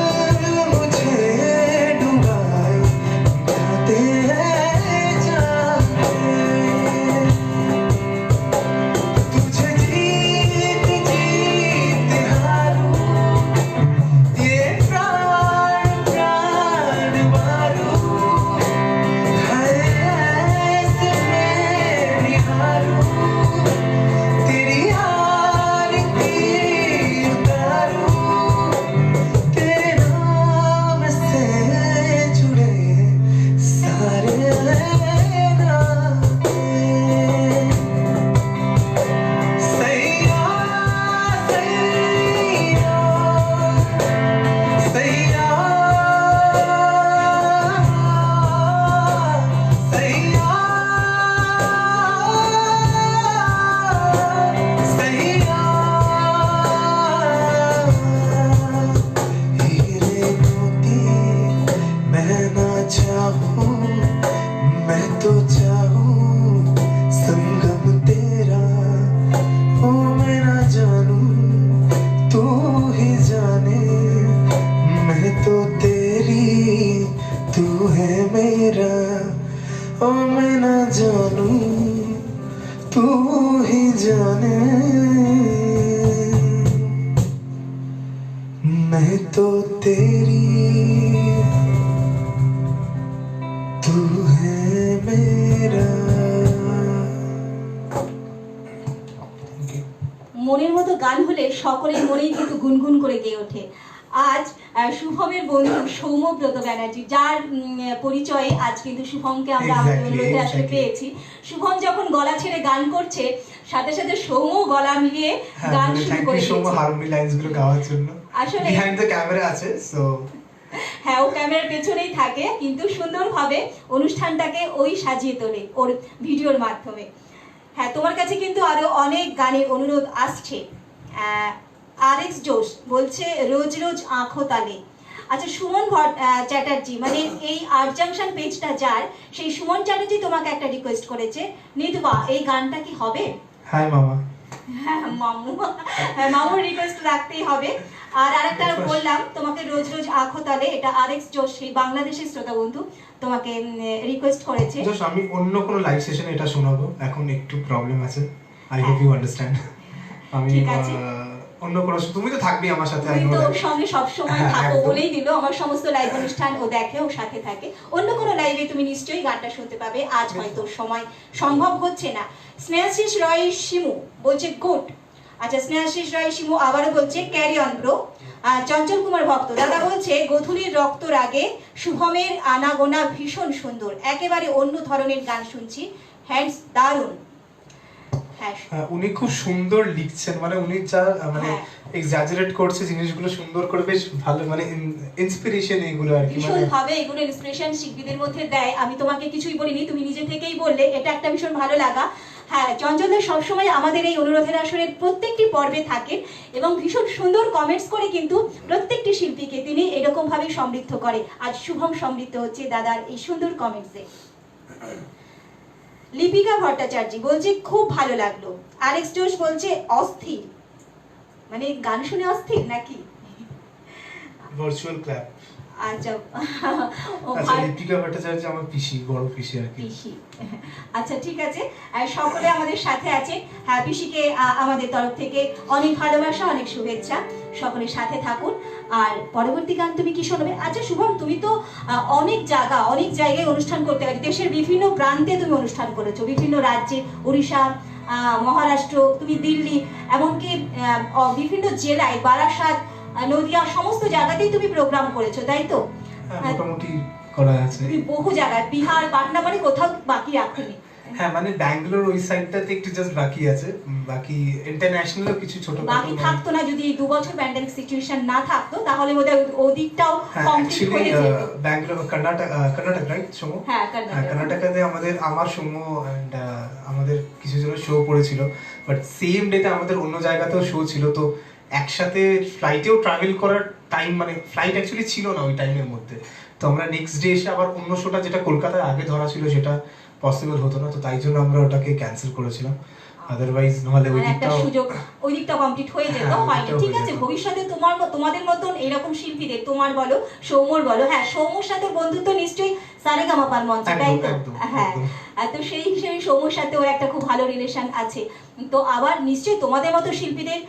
मुझे डुबाए जाते जाते तुझे जीत जीत हारूं ये प्राण प्राण मारूं हर ऐसे में निहारूं तेरी आरती उतारूं तेरे नाम से जुड़े सारे नाते सैया सैया सैया सैया सैया हीरे मोती मैं ना चाहूं मैं तो चाहूं संगम तेरा ओ मैं ना जानूं तू ही जाने मैं तो तेरी तू है मेरा ओ मैं ना जानूं तू ही जाने मैं तो तेरी तू है मेरा মনের মতো গান হলে সকলের মনেই কিন্তু গুনগুন করে গেয়ে ওঠে। আজ শুভমের বন্ধু সৌম্যব্রত ব্যানার্জি, যার পরিচয়ে আজ কিন্তু শুভমকে আমরা আমাদের অনুরোধে আসলে পেয়েছি। শুভম যখন গলা ছেড়ে গান করছে, সাথে সাথে সৌম্য গলা মিলিয়ে গান শুরু করে দিয়েছে। সৌম্য হারমোনি লাইনস গুলো গাওয়ার জন্য আসলে বিহাইন্ড দ্য ক্যামেরা আছে, সো হ্যাঁ, ও ক্যামেরার পেছনেই থাকে, কিন্তু সুন্দরভাবে অনুষ্ঠানটাকে ওই সাজিয়ে তোলে ওর ভিডিওর মাধ্যমে। হ্যাঁ, তোমার কাছে কিন্তু আরো অনেক গানের অনুরোধ আসছে। আরএক্স জোশ বলছে রোজ রোজ আঁখো তালে। আচ্ছা, সুমন চ্যাটার্জি, মানে এই আর্ট জাংশন পেজটা যার, সেই সুমন চ্যাটার্জি তোমাকে একটা রিকোয়েস্ট করেছে, নিতুবা এই গানটা কি হবে? হ্যাঁ মামা, হ্যাঁ মামু, মামুর রিকোয়েস্ট রাখতেই হবে। আর আরেকটা বললাম তোমাকে, রোজ রোজ আঁখো তালে, এটা আরএক্স জোশ, সেই বাংলাদেশের শ্রোতা বন্ধু তোমাকে রিকোয়েস্ট করেছে। জোশ, আমি অন্য কোনো লাইভ সেশনে এটা শোনাবো, এখন একটু প্রবলেম আছে, আই হোপ ইউ আন্ডারস্ট্যান্ড। আমি অন্য কোনো, তুমি তো থাকবি আমার সাথে, আমি তো ওর সঙ্গে সব সময় থাকো বলেই দিল, আমার সমস্ত লাইভ অনুষ্ঠান ও দেখে, ওর সাথে থাকে। অন্য কোনো লাইভে তুমি নিশ্চয়ই গানটা শুনতে পাবে, আজ হয়তো সময় সম্ভব হচ্ছে না। স্নেহাশিস রয় শিমু বলছে গুড, আচ্ছা, স্নেহাশিস রায় শিমু আবারও বলছে ক্যারি অন ব্রো। চঞ্চল কুমার ভক্ত দাদা বলছে গধূলির রক্ত রাগে শুভমের আনাগোনা ভীষণ সুন্দর, একেবারে অন্য ধরনের গান শুনছি, হ্যান্ডস দারুণ। হ্যাঁ, উনি খুব সুন্দর লিখছেন, মানে উনি যা মানে হ্যাঁ। এক্সাজারেট করছে জিনিসগুলো সুন্দর করে, বেশ ভালো, মানে ইন্সপিরেশন এগুলো আর কি, ভীষণ মানে ভাবে এগুলো ইন্সপিরেশন শিল্পীদের মধ্যে দেয়। আমি তোমাকে কিছুই বলিনি, তুমি নিজে থেকেই বললে, এটা একটা ভীষণ ভালো লাগা। হ্যাঁ, চঞ্চলদা সবসময় আমাদের এই অনুরোধের আসরের প্রত্যেকটি পর্বে থাকেন এবং ভীষণ সুন্দর কমেন্টস করে কিন্তু প্রত্যেকটি শিল্পীকে তিনি এরকম ভাবে সমৃদ্ধ করে। আজ শুভম সমৃদ্ধ হচ্ছে দাদার এই সুন্দর কমেন্টসে। লিপিকা ভট্টাচার্য বলছে খুব ভালো লাগলো। আলেক্স জোশ বলছে অস্থির, মানে গান শুনে অস্থির নাকি? Virtual clap. আচ্ছা, ও আচ্ছা, লিপিকা ভট্টাচার্য আমার পিসি, বড় পিসি আর কি। পিসি, আচ্ছা ঠিক আছে। সকলে আমাদের সাথে আছে। হ্যাঁ, পিসিকে আমাদের তরফ থেকে অনেক ভালোবাসা, অনেক শুভেচ্ছা। সকলের সাথে থাকুন। আর পরবর্তী গান তুমি কি শোনাবে? আচ্ছা শুভম, তুমি তো অনেক জায়গায় অনুষ্ঠান করতে পারি, দেশের বিভিন্ন প্রান্তে তুমি অনুষ্ঠান করেছো, বিভিন্ন রাজ্যে, উড়িষ্যা, মহারাষ্ট্র, তুমি দিল্লি, এমনকি বিভিন্ন জেলায়, বারাসাত, নদিয়া, সমস্ত জায়গাতেই তুমি প্রোগ্রাম করেছো, তাই তো? মোটামুটি করা আছে। তুমি বহু জায়গায়, বিহার, পাটনা, মানে কোথাও বাকি রাখোনি। হ্যাঁ, মানে ব্যাঙ্গালোর ওই সাইডটাতে একটু জাস্ট বাকি আছে, বাকি ইন্টারন্যাশনালও কিছু ছোট বাকি থাকতো না, যদি 2 বছর প্যান্ডেমিক সিচুয়েশন না থাকতো তাহলে বোধহয় ওদিকটাও কমপ্লিট হয়ে যেত। ব্যাঙ্গালোর, কর্ণাটক রাইট সমু? হ্যাঁ, কর্ণাটকাতে আমার সমু এন্ড আমাদের কিছু জনের শো পড়েছিল, বাট সেম ডেতে আমাদের অন্য জায়গাতেও শো ছিল, তো একসাথে ফ্লাইটেও ট্রাভেল করার টাইম, মানে ফ্লাইট অ্যাকচুয়ালি ছিল না ওই টাইমের মধ্যে, তো আমরা নেক্সট ডে এসে আবার অন্য শোটা যেটা কলকাতায় আগে ধরা ছিল সেটা পসিবল হতো না, তো তাই জন্য আমরা ওটাকে ক্যান্সেল করেছিলাম। আদারওয়াইজ নাহলে ওই একটা দিকটাও সুযোগ, ওই দিকটা কমপ্লিট হয়ে যেত, হ্যাঁ, হয়নি। ওইটাও ঠিক হয়ে আছে, যেত। ভবিষ্যতে তোমাদের মতন এরকম শিল্পীদের, তোমার বলো, সৌম্যর বলো, হ্যাঁ সৌম্যর সাথে বন্ধুত্ব নিশ্চয়ই সারেগামাপার মঞ্চে, তাই তো? একদম, হ্যাঁ, একদম। তো সেই হিসেবে সৌম্যর সাথে ওর একটা খুব ভালো রিলেশন আছে। তো আবার নিশ্চয়ই তোমাদের মতো শিল্পীদের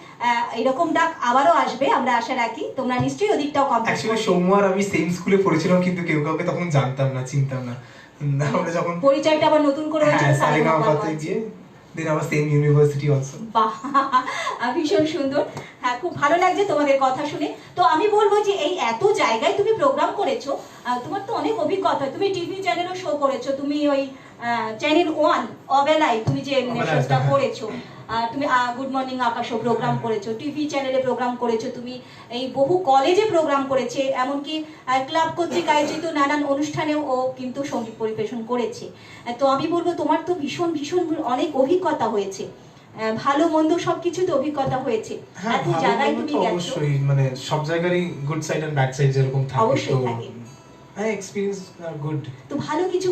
এরকম ডাক আবারও আসবে, আমরা আশা রাখি। তোমরা নিশ্চয়ই ওদিকটাও কমপ্লিট অ্যাকচুয়ালি করবে। সৌম্য আর আমি সেম স্কুলে পড়েছিলাম, কিন্তু কেউ কাউকে তখন জানতাম না, চিনতাম না। আমরা যখন পরিচয়টা আবার নতুন করে হয়েছিল হ্যাঁ সারেগামাপার সারেগামাপাতে মঞ্চে। গিয়ে, দেন আবার সেম ইউনিভার্সিটি অলসো। বাহ, ভীষণ সুন্দর। হ্যাঁ, খুব ভালো লাগছে তোমাদের কথা শুনে। তো আমি বলবো যে এই এত জায়গায় তুমি প্রোগ্রাম করেছো, তোমার তো অনেক অভিজ্ঞতা, তুমি টিভি চ্যানেলও শো করেছো, তুমি ওই চ্যানেল 1 অবেলায় তুমি যে শোটা হ্যাঁ। করেছো, তুমি গুড মর্নিং আকাশও প্রোগ্রাম করেছো, টিভি চ্যানেলে প্রোগ্রাম করেছো, তুমি এই বহু কলেজে প্রোগ্রাম করেছে, এমনকি ক্লাব কর্তৃক আয়োজিত নানান অনুষ্ঠানেও ও কিন্তু সঙ্গীত পরিবেশন করেছে। তো আমি বলবো তোমার তো ভীষণ ভীষণ অনেক অভিজ্ঞতা হয়েছে, ভালো মন্দ সবকিছুতে অভিজ্ঞতা হয়েছে। হ্যাঁ, এত ভালো জায়গায় মন্দ তুমি তো গেছো, অবশ্যই, মানে সব জায়গারই good side and bad side যেরকম থাকে, অবশ্যই তো থাকে। হ্যাঁ এক্সপেরিয়েন্স আর গুড। তো ভালো কিছু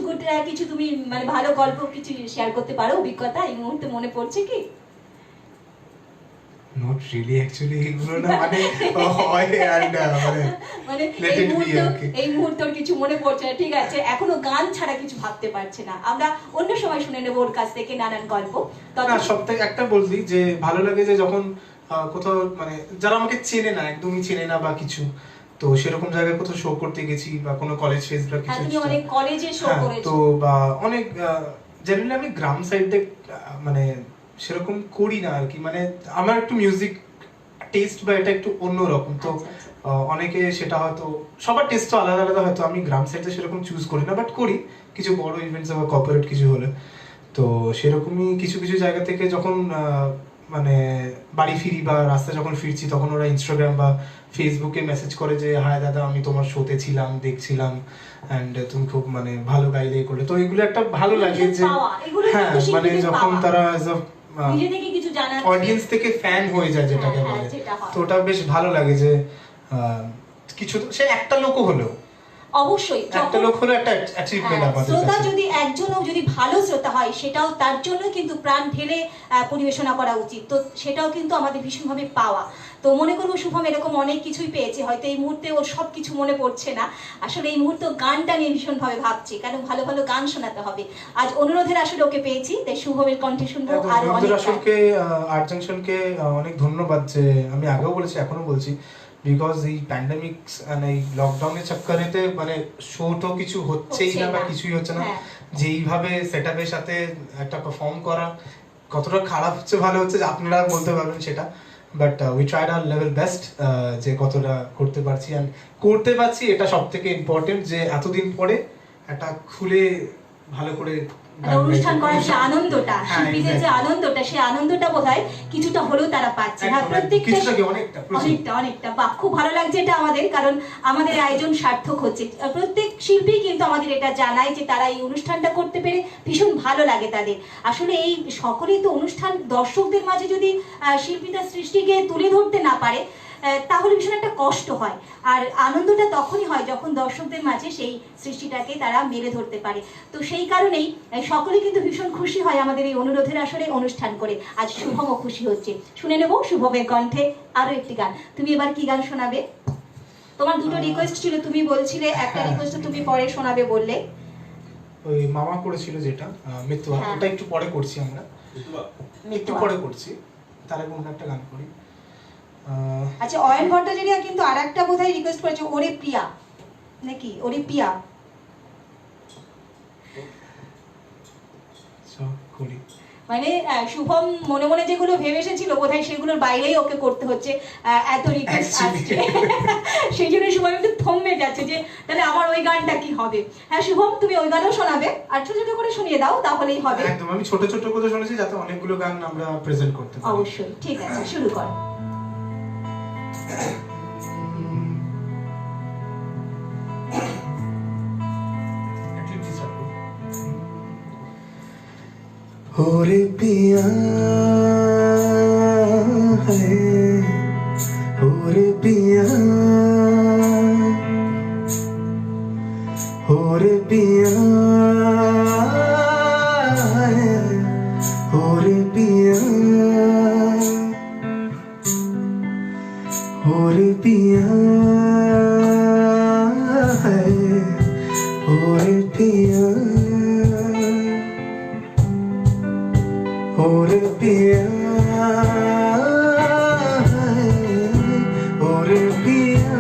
কিছু তুমি মানে ভালো গল্প কিছু শেয়ার করতে পারো, অভিজ্ঞতা এই মুহূর্তে মনে পড়ছে কি? নট রিয়েলি অ্যাকচুয়ালি, এগুলো না মানে হয় এন্ড মানে let it be আর কি। এই মুহূর্তের কিছু মনে পড়ছে না, ঠিক আছে, এখনো গান ছাড়া কিছু ভাবতে পারছে না, আমরা অন্য সময় শুনে নেবো ওর কাছ থেকে নানান গল্প। না, সবথেকে একটা বলছি যে ভালো লাগে যে যখন কোথাও, মানে যারা আমাকে চেনে না, একদমই চেনে না বা কিছু, তো সেরকম জায়গায় কোথাও শো করতে গেছি বা কোনো কলেজ ফেজ বা কিছু, তুমি অনেক কলেজে শো হ্যাঁ, করেছো, তো বা অনেক জেনারেলি আমি গ্রাম সাইডে মানে সেরকম করি না আর কি, মানে আমার একটু মিউজিক টেস্ট বা এটা একটু অন্যরকম, তো আচ্ছা, আচ্ছা। অনেকে সেটা হয়তো সবার টেস্ট তো আলাদা আলাদা, হয়তো আমি গ্রাম সাইডে সেরকম চুজ করি না, বাট করি কিছু বড় ইভেন্টস বা কর্পোরেট কিছু হলে। তো সেরকমই কিছু কিছু জায়গা থেকে যখন মানে বাড়ি ফিরি বা রাস্তায় যখন ফিরছি, তখন ওরা ইনস্টাগ্রাম বা ফেসবুকে মেসেজ করে যে হাই দাদা, আমি তোমার শোতে ছিলাম, দেখছিলাম, অ্যান্ড তুমি খুব মানে ভালো গাইলে করলে, তো এগুলো একটা ভালো লাগে যে হ্যাঁ, মানে যখন তারা অ্যাজ আ নিজে থেকে কিছু জানাচ্ছে, অডিয়েন্স থেকে ফ্যান হয়ে যায় যেটাকে হ্যাঁ, বলে, যেটা হয়। তো ওটা বেশ ভালো লাগে যে কিছু সে একটা লোকও হলেও, অবশ্যই একটা লোক হলো একটা অ্যাচিভমেন্ট আমাদের শ্রোতা কাছে। যদি একজনও যদি ভালো শ্রোতা হয়, সেটাও তার জন্য কিন্তু প্রাণ ঢেলে পরিবেশনা করা উচিত, তো সেটাও কিন্তু আমাদের ভীষণভাবে পাওয়া। তো মনে করবো শুভম এরকম অনেক কিছুই পেয়েছে, হয়তো এই মুহূর্তে ওর সব কিছু মনে পড়ছে না, আসলে এই মুহূর্তে গানটা নিয়ে ভীষণভাবে ভাবছে, কারণ ভালো ভালো গান শোনাতে হবে। আজ অনুরোধের আসলে ওকে পেয়েছি, তাই শুভমের কণ্ঠে শুনবো আর অনেক গান। আসলকে আর্ট জাংশনকে অনেক ধন্যবাদ, যে আমি আগেও বলেছি এখনো বলছি, বিকজ এই প্যান্ডেমিক মানে এই লকডাউনের চক্করেতে মানে শো তো কিছু হচ্ছেই না বা কিছুই হচ্ছে না, হ্যাঁ। যেইভাবে সেটআপের সাথে একটা পারফর্ম করা, কতটা খারাপ হচ্ছে ভালো হচ্ছে যে আপনারা বলতে পারবেন সেটা, but we tried hour level best, যে কতটা করতে পারছি অ্যান্ড করতে পারছি এটা সব থেকে ইম্পর্টেন্ট, যে এতদিন পরে একটা খুলে ভালো করে একটা অনুষ্ঠান করার যে আনন্দটা, হ্যাঁ, শিল্পীদের যে exactly. আনন্দটা, সেই আনন্দটা বোধহয় কিছুটা হলেও তারা পাচ্ছে। হ্যাঁ, একদম, প্রত্যেকটা কিছুটা কি অনেকটা, প্রচুর। অনেকটা বাহ, খুব ভালো লাগছে এটা আমাদের, কারণ আমাদের আয়োজন সার্থক হচ্ছে। প্রত্যেক শিল্পী কিন্তু আমাদের এটা জানায় যে তারা এই অনুষ্ঠানটা করতে পেরে ভীষণ ভালো লাগে তাদের। আসলে এই সকলেই তো অনুষ্ঠান দর্শকদের মাঝে যদি শিল্পী তার সৃষ্টিকে তুলে ধরতে না পারে তাহলে ভীষণ একটা কষ্ট হয়। আর আনন্দটা তখনই হয় যখন দর্শকদের মাঝে সেই সৃষ্টিটাকে তারা মেলে ধরতে পারে। তো সেই কারণেই সকলে কিন্তু ভীষণ খুশি হয় আমাদের এই অনুরোধের আসরে অনুষ্ঠান করে। আজ শুভমও খুশি হচ্ছে। শুনে নেব শুভমের কণ্ঠে আরো একটি গান। তুমি এবার কি গান শোনাবে? তোমার দুটো রিকোয়েস্ট ছিল, তুমি বলছিলে একটা রিকোয়েস্ট তুমি পরে শোনাবে বললে। ওই মামা করেছিল যেটা মৃত্যু, হ্যাঁ। ওটা একটু পরে করছি আমরা, একটু পরে করছি, তার আগে অন্য একটা গান করি। আচ্ছা, অয়ন ভট্টাচার্য কিন্তু আর একটা বোধহয় রিকোয়েস্ট করেছে, ওরে প্রিয়া নাকি ওরে পিয়া। করি মানে শুভম মনে মনে যেগুলো ভেবে এসেছিল বোধহয় সেগুলোর বাইরেই ওকে করতে হচ্ছে, এত রিকোয়েস্ট আসছে। সেই জন্য শুভম একটু থমে যাচ্ছে যে তাহলে আমার ওই গানটা কি হবে। হ্যাঁ শুভম, তুমি ওই গানও শোনাবে, আর ছোট ছোট করে শুনিয়ে দাও তাহলেই হবে। একদম, আমি ছোট ছোট করে শুনেছি যাতে অনেকগুলো গান আমরা প্রেজেন্ট করতে পারি। অবশ্যই, ঠিক আছে, শুরু করো। ओरे पिया है, ओरे पिया, ओरे पिया है, ओरे पिया, ओरे पिया है, ओरे पिया, और पिया और पिया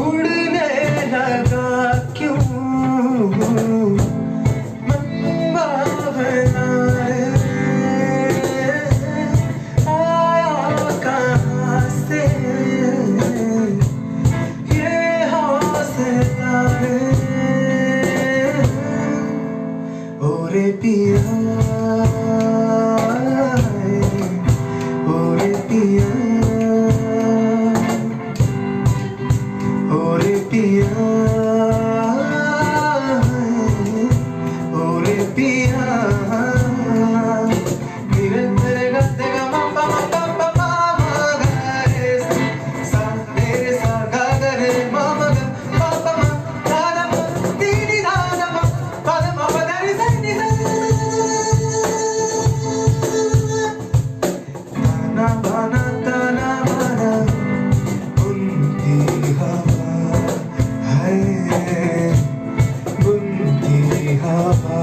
उड़ने लगा क्यों मन बावलाए, आया कहाँ से ये हौसला है, ओरे पिया, ओरे पिया, ओरे पिया, ओरे पिया, निरंतर गते गमा पमा पमा पमा रे सा रे सा गा गा रे मा मा गा पा पा मा दा दा मा दी दी दा दा मा पा दा मा पा दा रे सा नी सा ना बाना ताना बाना बुनती हवा है, बुनती हवा,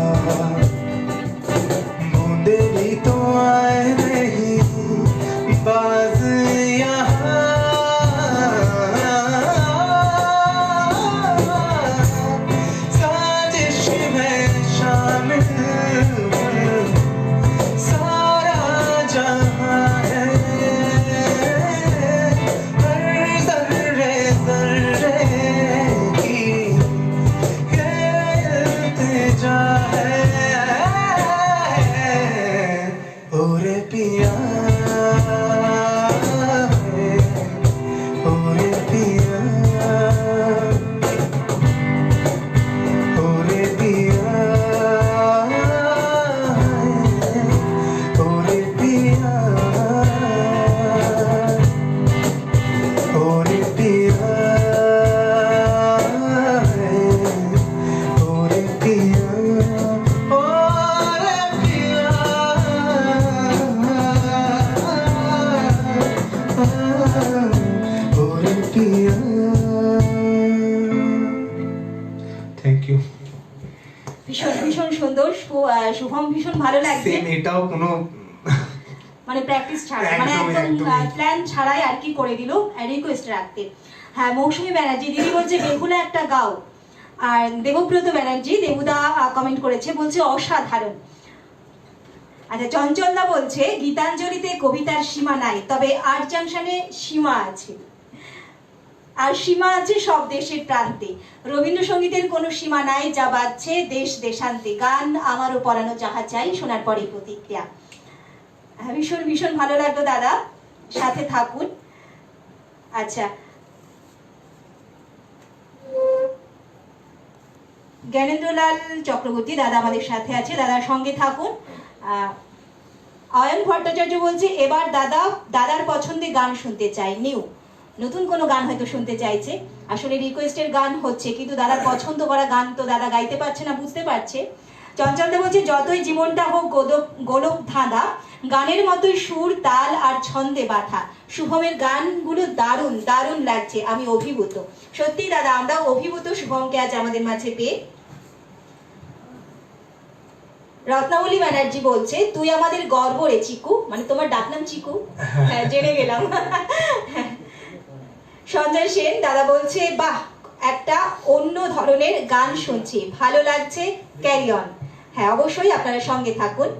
बूंदे भी तो आए नहीं बाज यहाँ, साजिश में शामिल सारा जहां है, हर ज़र्रे ज़र्रे की ये इल्तिजा है, ओरे पिया है, ओरे पिया, ओरे पिया है, ओरे पिया, ओरे पिया है, ओरे पिया, ओरे पिया, ओरे पिया। Thank you. ভীষণ ভীষণ সুন্দর, শুভম ভীষণ ভালো লাগছে। সেম, এটাও কোনো মানে প্র্যাকটিস ছাড়া, মানে একদম একদমই। প্ল্যান ছাড়াই আর কি করে দিল রিকোয়েস্ট রাখতে। হ্যাঁ, মৌসুমী ব্যানার্জি দিদি বলছে বেহুলা একটা গাও। আর দেবব্রত ব্যানার্জি, দেবুদা কমেন্ট করেছে, বলছে অসাধারণ। আচ্ছা, চঞ্চলদা বলছে গীতাঞ্জলিতে কবিতার সীমা নাই, তবে আর্ট জাংশনে সীমা আছে, আর সীমা আছে সব দেশের প্রান্তে। রবীন্দ্রসঙ্গীতের কোনো সীমা নাই, যা বাজছে দেশ দেশান্তে। গান আমারও পরানো যাহা চাই, শোনার পরে প্রতিক্রিয়া। ভীষণ ভীষণ ভালো লাগলো দাদা, সাথে থাকুন। আচ্ছা, জ্ঞানেন্দ্রলাল চক্রবর্তী দাদা আমাদের সাথে আছে, দাদার সঙ্গে থাকুন। অয়ন ভট্টাচার্য বলছে এবার দাদার পছন্দে গান শুনতে চাই, নতুন কোনো গান হয়তো শুনতে চাইছে। আসলে রিকোয়েস্টের গান হচ্ছে, কিন্তু দাদার পছন্দ করা গান তো দাদা গাইতে পারছে না, বুঝতে পারছে। চঞ্চলদা বলছে যতই জীবনটা হোক গোলক ধাঁধা, গানের মতোই সুর, তাল আর ছন্দে বাঁধা। শুভমের গানগুলো দারুণ দারুণ লাগছে, আমি অভিভূত। সত্যি দাদা, আমরাও অভিভূত শুভমকে আজ আমাদের মাঝে পেয়ে। রত্নাবলী ব্যানার্জি বলছে তুই আমাদের গর্ব রে চিকু, মানে তোমার ডাকনাম চিকু, হ্যাঁ জেনে গেলাম। সঞ্জয় সেন দাদা বলছে বাহ, একটা অন্য ধরনের গান শুনছি, ভালো লাগছে, ক্যারি অন। হ্যাঁ অবশ্যই, আপনারা সঙ্গে থাকুন।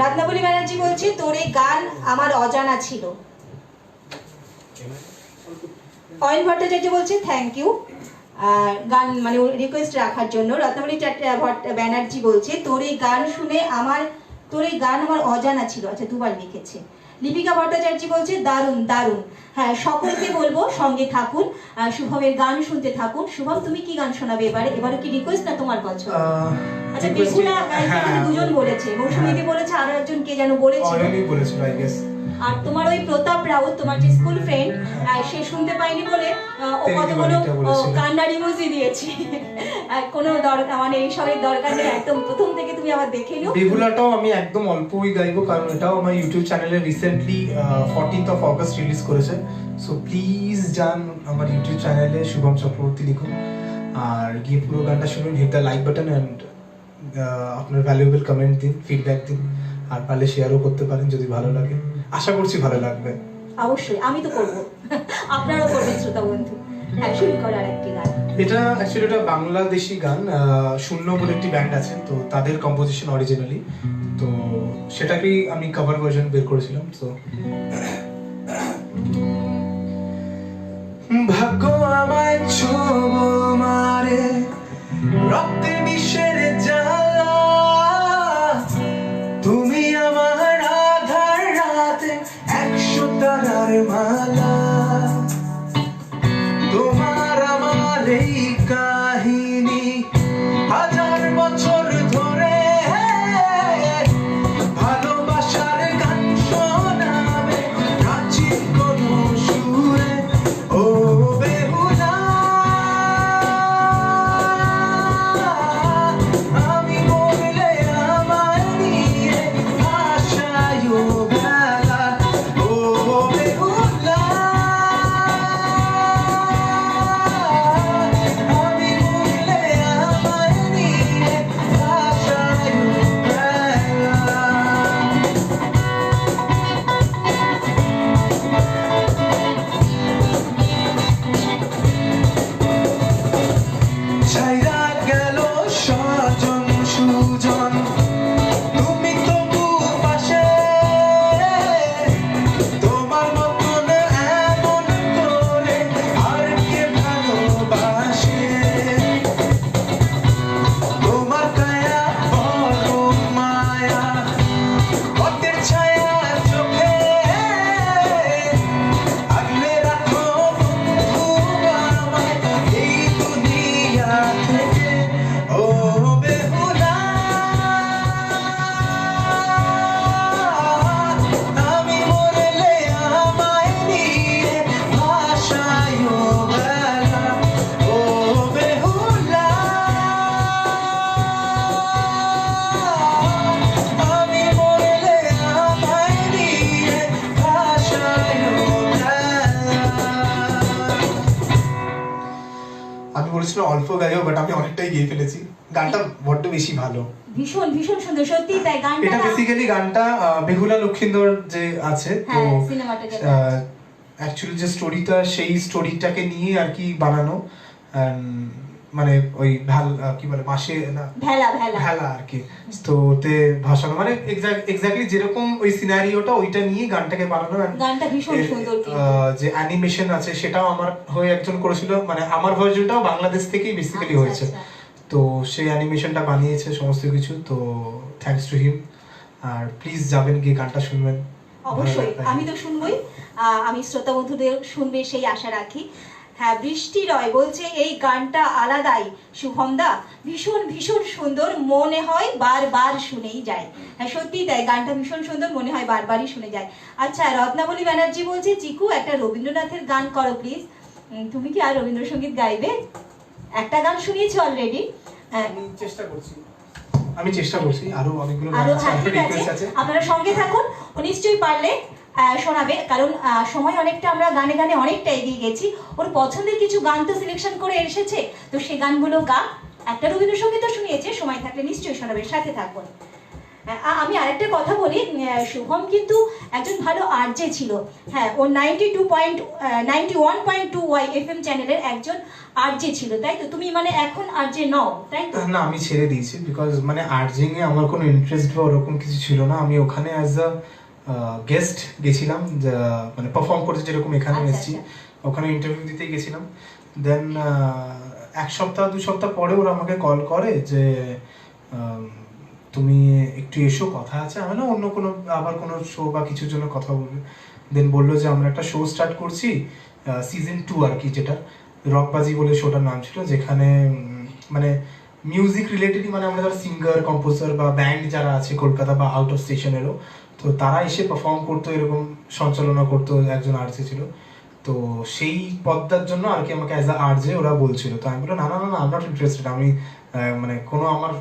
রত্নাবলী ব্যানার্জি বলছে তোর এই গান আমার অজানা ছিল। অয়ন ভট্টাচার্য বলছে থ্যাংক ইউ গান মানে রিকোয়েস্ট রাখার জন্য। রত্নাবলী ব্যানার্জি বলছে তোর এই গান আমার অজানা ছিল। আচ্ছা, দুবার লিখেছে। লিপিকা ভট্টাচার্য বলছে দারুণ দারুণ। হ্যাঁ, সকলকে বলবো সঙ্গে থাকুন, শুভমের গান শুনতে থাকুন। শুভম, তুমি কি গান শোনাবে এবারে? কি রিকোয়েস্ট না তোমার পছন্দ? আচ্ছা, বেহুলা দুজন বলেছে, মৌসুমীদি বলেছে, আরো একজন কে যেন বলেছিল, আর তোমার ওই প্রতাপ রাউত, তোমার যে স্কুল ফ্রেন্ড, সে শুনতে পাইনি বলে ও কতগুলো কান্নার ইমোজি দিয়েছে। কোনো দরকার মানে এইসবের দরকার নেই, একদম প্রথম থেকে তুমি আবার দেখে নিও। বেহুলাটাও আমি একদম অল্পই গাইবো, কারণ এটাও আমার ইউটিউব চ্যানেলে recently 14th of August release করেছে। সো প্লিজ যান আমার ইউটিউব চ্যানেলে শুভম চক্রবর্তী লিখুন, আর গিয়ে পুরো গানটা শুনুন। Hit the like button and আপনার ভ্যালুয়েবল কমেন্ট দিন, ফিডব্যাক দিন, আর পারলে শেয়ারও করতে পারেন যদি ভালো লাগে। আশা করছি ভালো লাগবে। অবশ্যই, আমি তো করবো, আপনারাও করবেন শ্রোতা বন্ধু। হ্যাঁ, শুরু করার একটি গান। এটা অ্যাকচুয়ালি এটা বাংলাদেশি গান, শূন্য বলে একটি ব্যান্ড আছে, তো তাদের কম্পোজিশন অরিজিনালি, তো সেটাকেই আমি কভার ভার্সন বের করেছিলাম। তো ভাগ্য আমায় ছোবল মারে, রক্তে বিষের জ্বালা, তুমি আমার আধার রাতে 100 তারার মালা। তোমার আমার এই কাহিনী 1000 বছর ধরে, ভালোবাসার গান শোনাবে প্রাচীন কোন সুরে। ও বেহুলা, আমি মরলে আমায় নিয়ে ভাসায় বেলা। ও বেহুলা, আমি মরলে আমায় নিয়ে ভাসায় বেলা। ছাইরা গেল স্বজন সুজন, তুমি তবু পাশে, তোমার মতন এমন করে আর কে ভালোবাসে। তোমার কায়া বড় মায়া, পথের ছায়া চোখে, আগলে রাখো বন্ধু আমায় এই দুনিয়া থেকে। ও বেহুলা, আমি মরলে আমায় নিয়ে ভাসায় বেলা। ও বেহুলা, আমি মরলে আমায় নিয়ে ভাসায় বেলা। আমি বলেছিলাম অল্প গাইও, বাট আমি অনেকটাই গেয়ে ফেলেছি। গানটা বড্ড বেশি ভালো, ভীষণ ভীষণ সুন্দর, সত্যি তাই। গানটা এটা বেসিক্যালি গানটা বেহুলা লক্ষিন্দর যে আছে, তো হ্যাঁ, সিনেমাটা যেটা অ্যাকচুয়ালি যে স্টোরিটা, সেই স্টোরিটাকে নিয়ে আর কি বানানো। মানে ওই কি বলে মাসে না ভেলা ভেলা ভেলা আর কি। তো ওতে ভাসানো মানে এক্স্যাক্টলি যেরকম ওই সিনারিওটা ওইটা নিয়ে গানটাকে বানানো। গানটা ভীষণ সুন্দর। যে অ্যানিমেশন আছে সেটাও আমার হয়ে একজন করেছিল, মানে আমার ভার্জনটাও বাংলাদেশ থেকেই বেসিক্যালি হয়েছে। তো সেই অ্যানিমেশনটা বানিয়েছে সমস্ত কিছু, তো থ্যাঙ্কস টু হিম। আর প্লিজ যাবেন গিয়ে গানটা শুনবেন। অবশ্যই আমি তো শুনবই, আমি শ্রোতা বন্ধুদের শুনবে সেই আশা রাখি। হ্যাঁ, বৃষ্টি রয় বলছে এই গানটা আলাদাই শুভম দা, ভীষণ ভীষণ সুন্দর, মনে হয় বারবার শুনেই যায়। হ্যাঁ সত্যি তাই, গানটা ভীষণ সুন্দর, মনে হয় বারবারই শুনে যায়। আচ্ছা, রত্নাবলী ব্যানার্জি বলছে চিকু একটা রবীন্দ্রনাথের গান করো প্লিজ। তুমি কি আর রবীন্দ্রসঙ্গীত গাইবে? একটা গান শুনিয়েছো অলরেডি। আমি চেষ্টা করছি আরো অনেকগুলো গান আছে। আপনারা সঙ্গে থাকুন, ও নিশ্চয়ই পারলে শোনাবে, কারণ সময় অনেকটা আমরা গানে গানে অনেকটা এগিয়ে গেছি। ওর পছন্দের কিছু গান তো সিলেকশন করে এসেছে, তো সেই গানগুলো গা। একটা রবীন্দ্রসঙ্গীত তো শুনিয়েছে, সময় থাকলে নিশ্চয়ই শোনাবে, সাথে থাকুন। আমি আরেকটা কথা বলি, শুভম কিন্তু একজন ভালো আরজে ছিল। হ্যাঁ, ও 91.2 YFM চ্যানেলের একজন আরজে ছিল, তাই তো? তুমি মানে এখন আরজে নও, তাই তো? না, আমি ছেড়ে দিয়েছি, বিকজ মানে আরজিং এ আমার কোনো ইন্টারেস্ট বা ওরকম কিছু ছিল না। আমি ওখানে অ্যাজ আ গেস্ট গেছিলাম, মানে পারফর্ম করতে যেরকম এখানে এসেছি, ওখানে ইন্টারভিউ দিতেই গেছিলাম। দেন 1 সপ্তাহ 2 সপ্তাহ পরে ওরা আমাকে কল করে যে তুমি একটু এসো, কথা আছে। আমি না অন্য কোনো আবার কোনো শো বা কিছুর জন্য কথা বলবে। দেন বললো যে আমরা একটা শো স্টার্ট করছি, সিজন 2 আর কি, যেটা রকবাজি বলে শোটার নাম ছিল, যেখানে মানে মিউজিক রিলেটেডই, মানে আমরা যারা সিঙ্গার কম্পোজার বা ব্যান্ড যারা আছে কলকাতা বা আউট অফ স্টেশনেরও, তো তারা এসে পারফর্ম করতো, এরকম সঞ্চালনা করতো, একজন আরজে ছিল। তো সেই পদটার জন্য আর কি আমাকে অ্যাজ আ আরজে ওরা বলছিল। তো আমি বললাম না না না, আই এম নট ইন্টারেস্টেড। আমি মানে কোনো আমার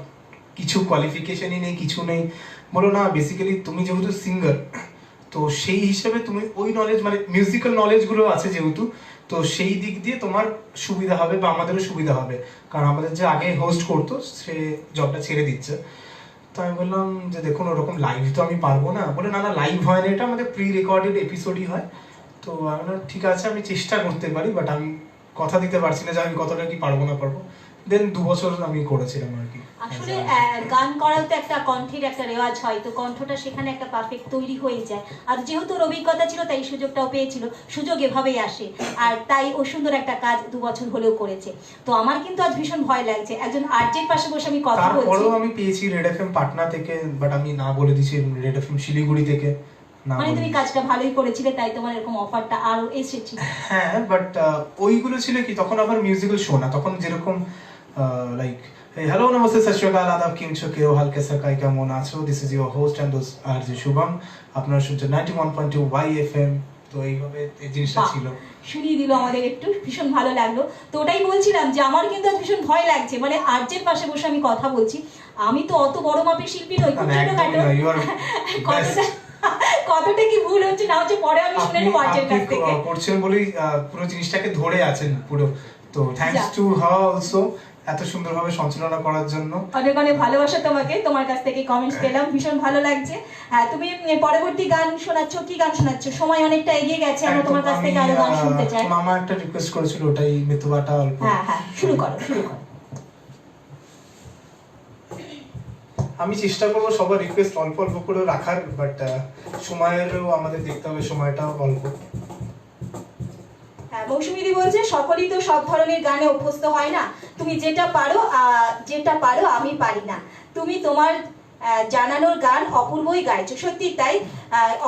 কিছু কোয়ালিফিকেশনই নেই, কিছু নেই। বলো না, বেসিক্যালি তুমি যেহেতু সিঙ্গার, তো সেই হিসেবে তুমি ওই নলেজ, মানে মিউজিক্যাল নলেজগুলো আছে যেহেতু, তো সেই দিক দিয়ে তোমার সুবিধা হবে বা আমাদেরও সুবিধা হবে, কারণ আমাদের যে আগে হোস্ট করতো সে জবটা ছেড়ে দিচ্ছে। তো আমি বললাম যে দেখুন, ওরকম লাইভ তো আমি পারবো না। বলে না না, লাইভ হয় না, এটা আমাদের প্রি রেকর্ডেড এপিসোডই হয়। তো আমি বললাম ঠিক আছে, আমি চেষ্টা করতে পারি, বাট আমি কথা দিতে পারছি না যে আমি কতটা কি পারবো না পারবো। দেন 2 বছর আমি করেছিলাম আর কি। আসলে গান করাও তো একটা কণ্ঠের একটা রেওয়াজ হয়, তো কণ্ঠটা সেখানে একটা পারফেক্ট তৈরি হয়ে যায়। আর যেহেতু ওর অভিজ্ঞতা ছিল, তাই সুযোগটাও পেয়েছিল। সুযোগ এভাবেই আসে, আর তাই ও সুন্দর একটা কাজ 2 বছর হলেও করেছে। তো আমার কিন্তু আজ ভীষণ ভয় লাগছে, একজন আরজের পাশে বসে আমি কথা বলছি। তারপরেও আমি পেয়েছি রেড এফএম পাটনা থেকে, বাট আমি না বলে দিয়েছি রেড এফএম শিলিগুড়ি থেকে। মানে তুমি কাজটা ভালোই করেছিলে, তাই তোমার এরকম অফারটা আরো এসেছিল। হ্যাঁ, বাট ওইগুলো ছিল কি, তখন আবার মিউজিক্যাল শো না, তখন যেরকম লাইক হ্যালো নমস্তে সত শ্রী আকাল আদাব কেমন છો কেউ হালকা সাকাই কেমন আছো, this is your host and দোস্ট আরজে শুভম, আপনারা শুনছেন 91.2 YFM। তো এইভাবে এই জিনিসটা ছিল, শুনিয়ে দিল আমাদের, একটু ভীষণ ভালো লাগলো। তো ওটাই বলছিলাম যে আমার কিন্তু আজ ভীষণ ভয় লাগছে, মানে আরজের পাশে বসে আমি কথা বলছি। আমি তো অত বড় মাপের শিল্পী নই, খুব ছোটখাটো। কতটা কি ভুল হচ্ছে না হচ্ছে পরে আমি শুনে নেব আরজের কাছ থেকে। করছেন বলেই পুরো জিনিসটাকে ধরে আছেন পুরো। তো থ্যাঙ্কস টু হার অলসো, এত সুন্দরভাবে সঞ্চালনা করার জন্য। অনেক অনেক ভালোবাসা তোমাকে, তোমার কাছ থেকে কমেন্টস পেলাম, ভীষণ ভালো লাগছে। তুমি পরবর্তী গান শোনাচ্ছ, কি গান শোনাচ্ছ? সময় অনেকটা এগিয়ে গেছে, আমরা তোমার কাছ থেকে আরো গান শুনতে চাই। মামা একটা রিকোয়েস্ট করেছিল, ওটাই মেতুবাটা অল্প। হ্যাঁ হ্যাঁ, শুরু করো শুরু করো। আমি চেষ্টা করবো সবার রিকোয়েস্ট অল্প অল্প করে রাখার, বাট সময়েরও আমাদের দেখতে হবে, সময়টাও অল্প। মৌসুমীদি বলছে সকলেই তো সব ধরনের গানে অভ্যস্ত হয় না, তুমি যেটা পারো আমি পারি না। তুমি তোমার জানানোর গান অপূর্বই গাইছো। সত্যি তাই,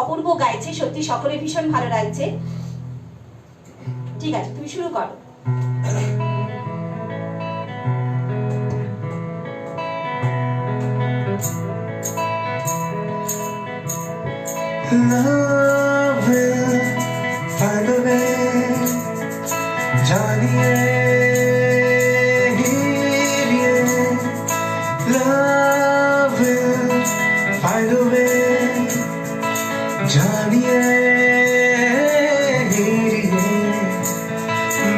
অপূর্ব গাইছে, সত্যি সকলের ভীষণ ভালো লাগছে। ঠিক আছে, তুমি শুরু করো। Love will find a way, जानिए love will find a way, जानिए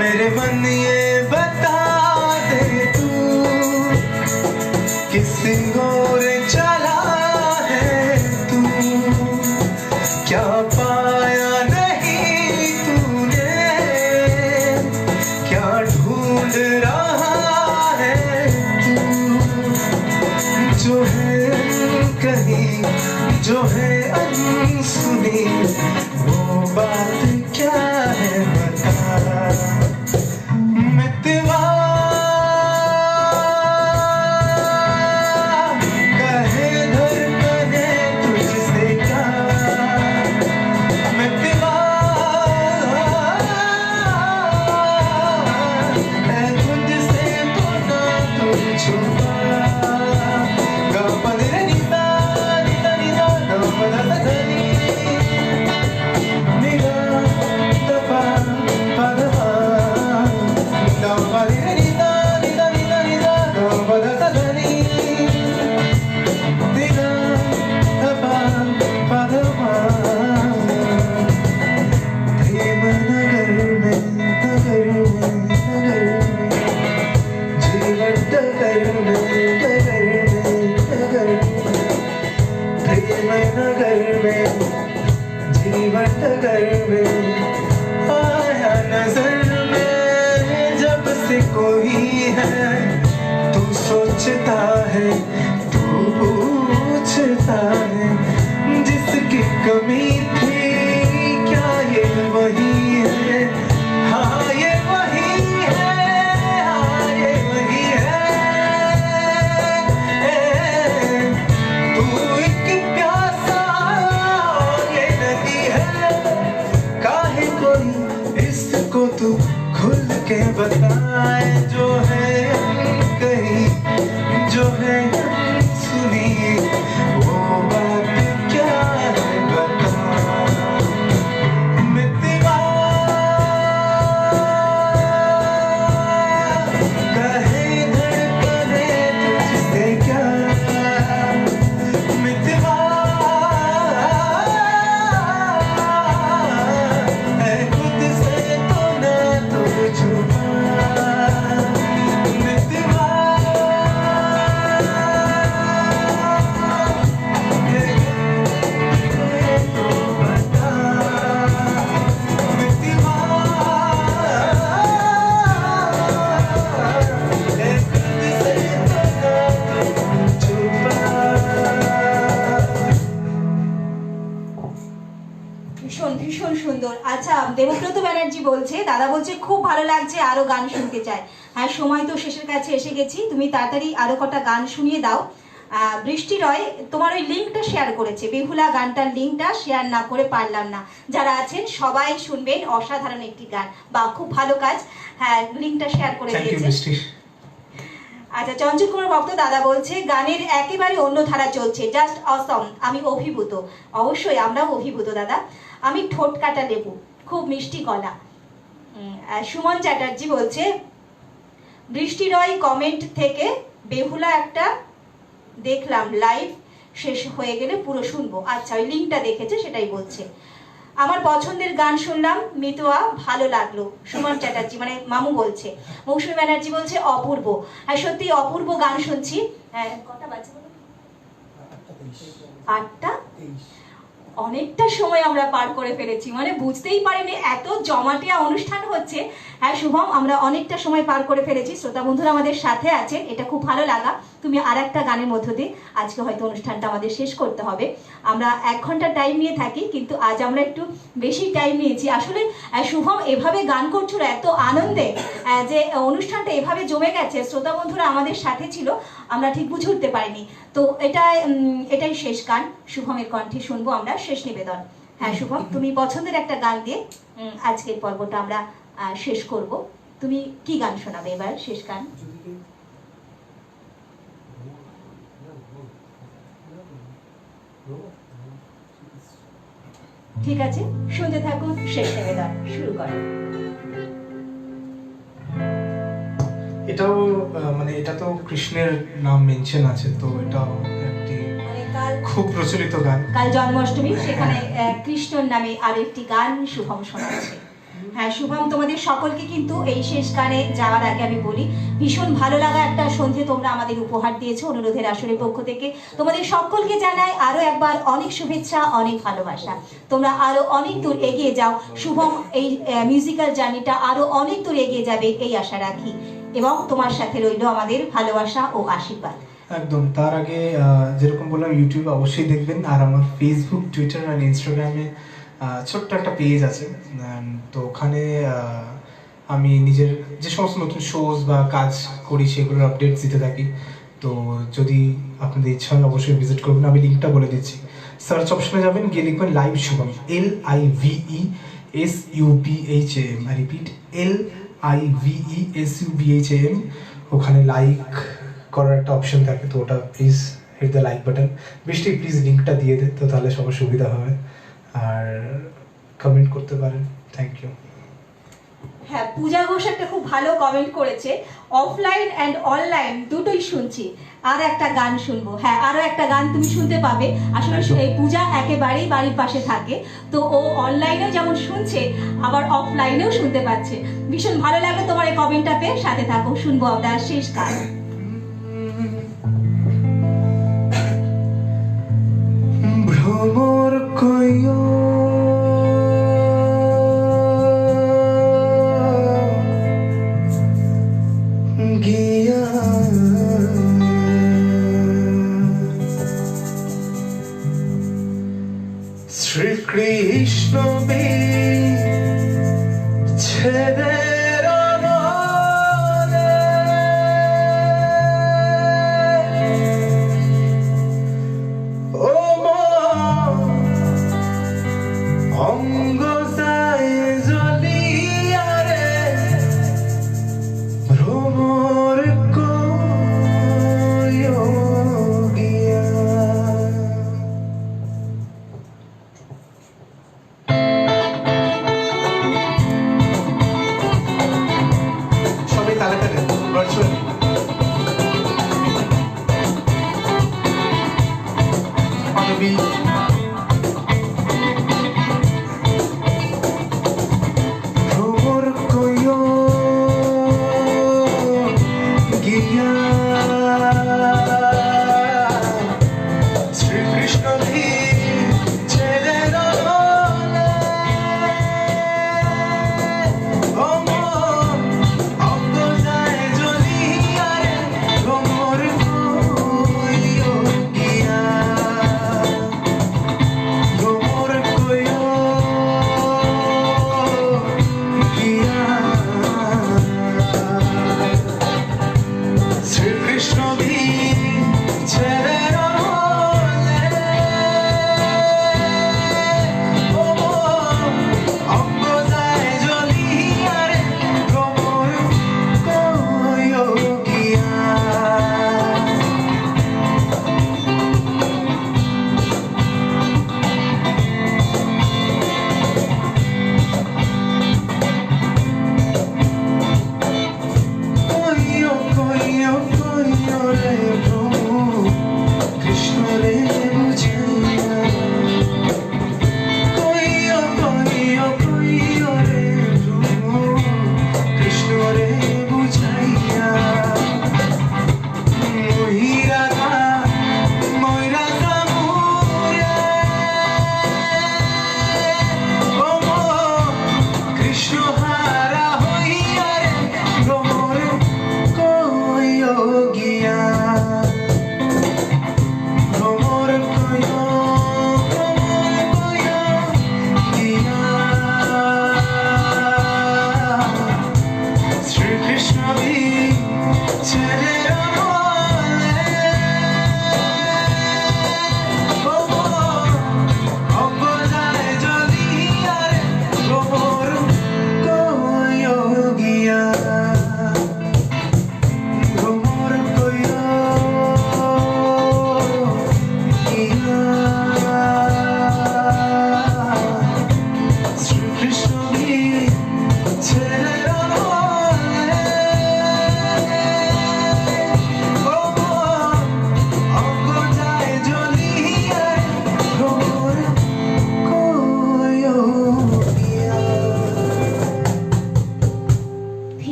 मेरे मन ये बता दे तू किस ओर चला है तू, क्या जो है अनसुनी वो बात क्या है बता मितवा कहे धड़कने तुझसे क्या मितवा है तुझसे तो ना तू छुपा गपने निता निता निता गपना सजनी निगा दपा पदपा गपने निता निता निता निता गपना सजनी निगा दपा पदपा प्रेम नगर में जीवन डगर में प्रेम नगर में जीवन डगर में आया नजर में जब से कोई है तू सोचता है तू पूछता है जिसकी कमी थी क्या ये वही है हाँ ये वही है हाँ ये वही है तू एक प्यासा और ये नदी है काहे कोई इसको तू खुल के बताए जो है कहीं जो है सुनी वो बात क्या है बता मितवा कहे धड़कने तुझसे क्या मितवा है खुद से तो ना तू छुपा मितवा है तो बता मितवा है खुद से तो ना तू छुपा ভীষণ ভীষণ সুন্দর। আচ্ছা, দেবব্রত ব্যানার্জি বলছে, দাদা বলছে খুব ভালো লাগছে, আরো গান শুনতে চায়। হ্যাঁ, সময় তো শেষের কাছে এসে গেছি, তুমি তাড়াতাড়ি আরো কটা গান শুনিয়ে দাও। বৃষ্টি রয় তোমার ওই লিঙ্কটা শেয়ার করেছে, বেহুলা গানটার লিঙ্কটা শেয়ার না করে পারলাম না। যারা আছেন সবাই শুনবেন, অসাধারণ একটি গান, বা খুব ভালো কাজ। হ্যাঁ, লিঙ্কটা শেয়ার করে থ্যাংক ইউ দিয়েছে। বৃষ্টি আচ্ছা, চঞ্চল কুমার ভক্ত দাদা বলছে গানের একেবারে অন্য ধারা চলছে, জাস্ট অসম, আমি অভিভূত। অবশ্যই আমরাও অভিভূত দাদা। আমি ঠোঁট কাটা লেবু, খুব মিষ্টি গলা। সুমন চ্যাটার্জি বলছে বৃষ্টি রয় কমেন্ট থেকে বেহুলা একটা দেখলাম, লাইভ শেষ হয়ে গেলে পুরো শুনবো। আচ্ছা, ওই লিঙ্কটা দেখেছে সেটাই বলছে। আমার পছন্দের গান শুনলাম, মিতোয়া ভালো লাগলো। সুমন চ্যাটার্জি মানে মামু বলছে। মৌসুমী ব্যানার্জি বলছে অপূর্ব। হ্যাঁ, সত্যি অপূর্ব গান শুনছি। হ্যাঁ, কটা বাজে বলো? 8টা। অনেকটা সময় আমরা পার করে ফেলেছি, মানে বুঝতেই পারিনি এত জমাটিয়া অনুষ্ঠান হচ্ছে। হ্যাঁ শুভম, আমরা অনেকটা সময় পার করে ফেলেছি। শ্রোতা বন্ধুরা আমাদের সাথে আছেন, এটা খুব ভালো লাগা। তুমি আর একটা গানের মধ্য দিয়ে আজকে হয়তো অনুষ্ঠানটা আমাদের শেষ করতে হবে। আমরা 1 ঘন্টা টাইম নিয়ে থাকি, কিন্তু আজ আমরা একটু বেশি টাইম নিয়েছি। আসলে শুভম এভাবে গান করছিল এত আনন্দে, যে অনুষ্ঠানটা এভাবে জমে গেছে, শ্রোতা বন্ধুরা আমাদের সাথে ছিল, আমরা ঠিক বুঝে উঠতে পারিনি। তো এটাই শেষ গান, শুভমের কণ্ঠে শুনবো আমরা শেষ নিবেদন। হ্যাঁ শুভম, তুমি পছন্দের একটা গান দিয়ে আজকের পর্বটা আমরা শেষ করব। তুমি কি গান শোনাবে এবার শেষ গান? ঠিক আছে, শুনতে থাকুন, শেষ নিবেদন শুরু করো। এটাও মানে এটা তো কৃষ্ণের নাম মেনশন আছে, তো এটাও একটি খুব প্রচলিত গান। কাল জন্মাষ্টমী, সেখানে কৃষ্ণর নামে আরেকটি গান শুভম শোনাচ্ছে। হ্যাঁ শুভম, তোমাদের সকলকে কিন্তু এই শেষ গানে যাওয়ার আগে আমি বলি, ভীষণ ভালো লাগা একটা সন্ধে তোমরা আমাদের উপহার দিয়েছো অনুরোধের আসরের পক্ষ থেকে। তোমাদের সকলকে জানাই আরো একবার অনেক শুভেচ্ছা, অনেক ভালোবাসা। তোমরা আরো অনেক দূর এগিয়ে যাও, শুভম এই মিউজিক্যাল জার্নিটা আরো অনেক দূর এগিয়ে যাবে এই আশা রাখি, এবং তোমার সাথে রইল আমাদের ভালোবাসা ও আশীর্বাদ। একদম। তার আগে যেরকম বললাম, ইউটিউবে অবশ্যই দেখবেন, আর আমার ফেসবুক, টুইটার আর ইনস্টাগ্রামে ছোট্ট একটা পেজ আছে। তো ওখানে আমি নিজের যে সমস্ত নতুন শোজ বা কাজ করি সেগুলোর আপডেটস দিতে থাকি। তো যদি আপনাদের ইচ্ছা হয় অবশ্যই ভিজিট করবেন, আমি লিঙ্কটা বলে দিচ্ছি। সার্চ অপশনে যাবেন, গিয়ে লিখবেন live Shubham, LIVESUBHAM, I repeat LIVESUBHAM। ওখানে লাইক করার একটা অপশন থাকে, তো ওটা please hit the like button. Brishti please লিঙ্কটা দিয়ে দে, তো তাহলে সবার সুবিধা হবে। আর কমেন্ট করতে পারেন। Thank you. হ্যাঁ, পূজা ঘোষ একটা খুব ভালো কমেন্ট করেছে, অফলাইন অ্যান্ড অনলাইন দুটোই শুনছি, আর একটা গান শুনবো। হ্যাঁ, আরো একটা গান তুমি শুনতে পাবে। আসলে এই পূজা একেবারেই বাড়ির পাশে থাকে, তো ও অনলাইনেও যেমন শুনছে আবার অফলাইনেও শুনতে পাচ্ছে। ভীষণ ভালো লাগে তোমার এই কমেন্টটা পেয়ে। সাথে থাকো, শুনবো আমরা শেষ গান। ভ্রমর কইও গিয়া শ্রীকৃষ্ণ ছেদে অঙ্গ যায় জ্বলিয়ারে ভ্রমর কইও গিয়া। সবাই তালে তালে ভার্চুয়ালি। মানবী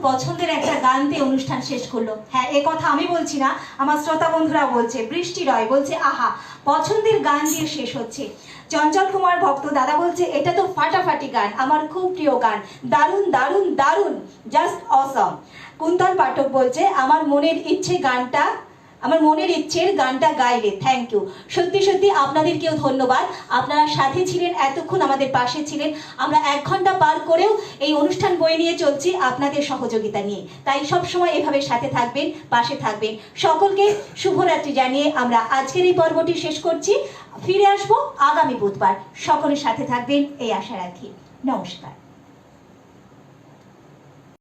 পছন্দের একটা গান দিয়ে অনুষ্ঠান শেষ করলো। হ্যাঁ, এ কথা আমি বলছি না, আমার শ্রোতা বন্ধুরা বলছে। বৃষ্টি রয় বলছে আহা, পছন্দের গান দিয়ে শেষ হচ্ছে। চঞ্চল কুমার ভক্ত দাদা বলছে এটা তো ফাটাফাটি গান, আমার খুব প্রিয় গান, দারুণ দারুণ দারুণ, জাস্ট অসম। কুন্তল পাঠক বলছে আমার মনের ইচ্ছে গানটা আমার মনের ইচ্ছের গানটা গাইলে। Thank you. সত্যি সত্যি আপনাদেরকেও ধন্যবাদ, আপনারা সাথে ছিলেন, এতক্ষণ আমাদের পাশে ছিলেন। আমরা 1 ঘন্টা পার করেও এই অনুষ্ঠান বয়ে নিয়ে চলছি আপনাদের সহযোগিতা নিয়ে, তাই সব সময় এভাবে সাথে থাকবেন, পাশে থাকবেন। সকলকে শুভরাত্রি জানিয়ে আমরা আজকের এই পর্বটি শেষ করছি। ফিরে আসবো আগামী বুধবার। সকলের সাথে থাকবেন এই আশা রাখি। নমস্কার।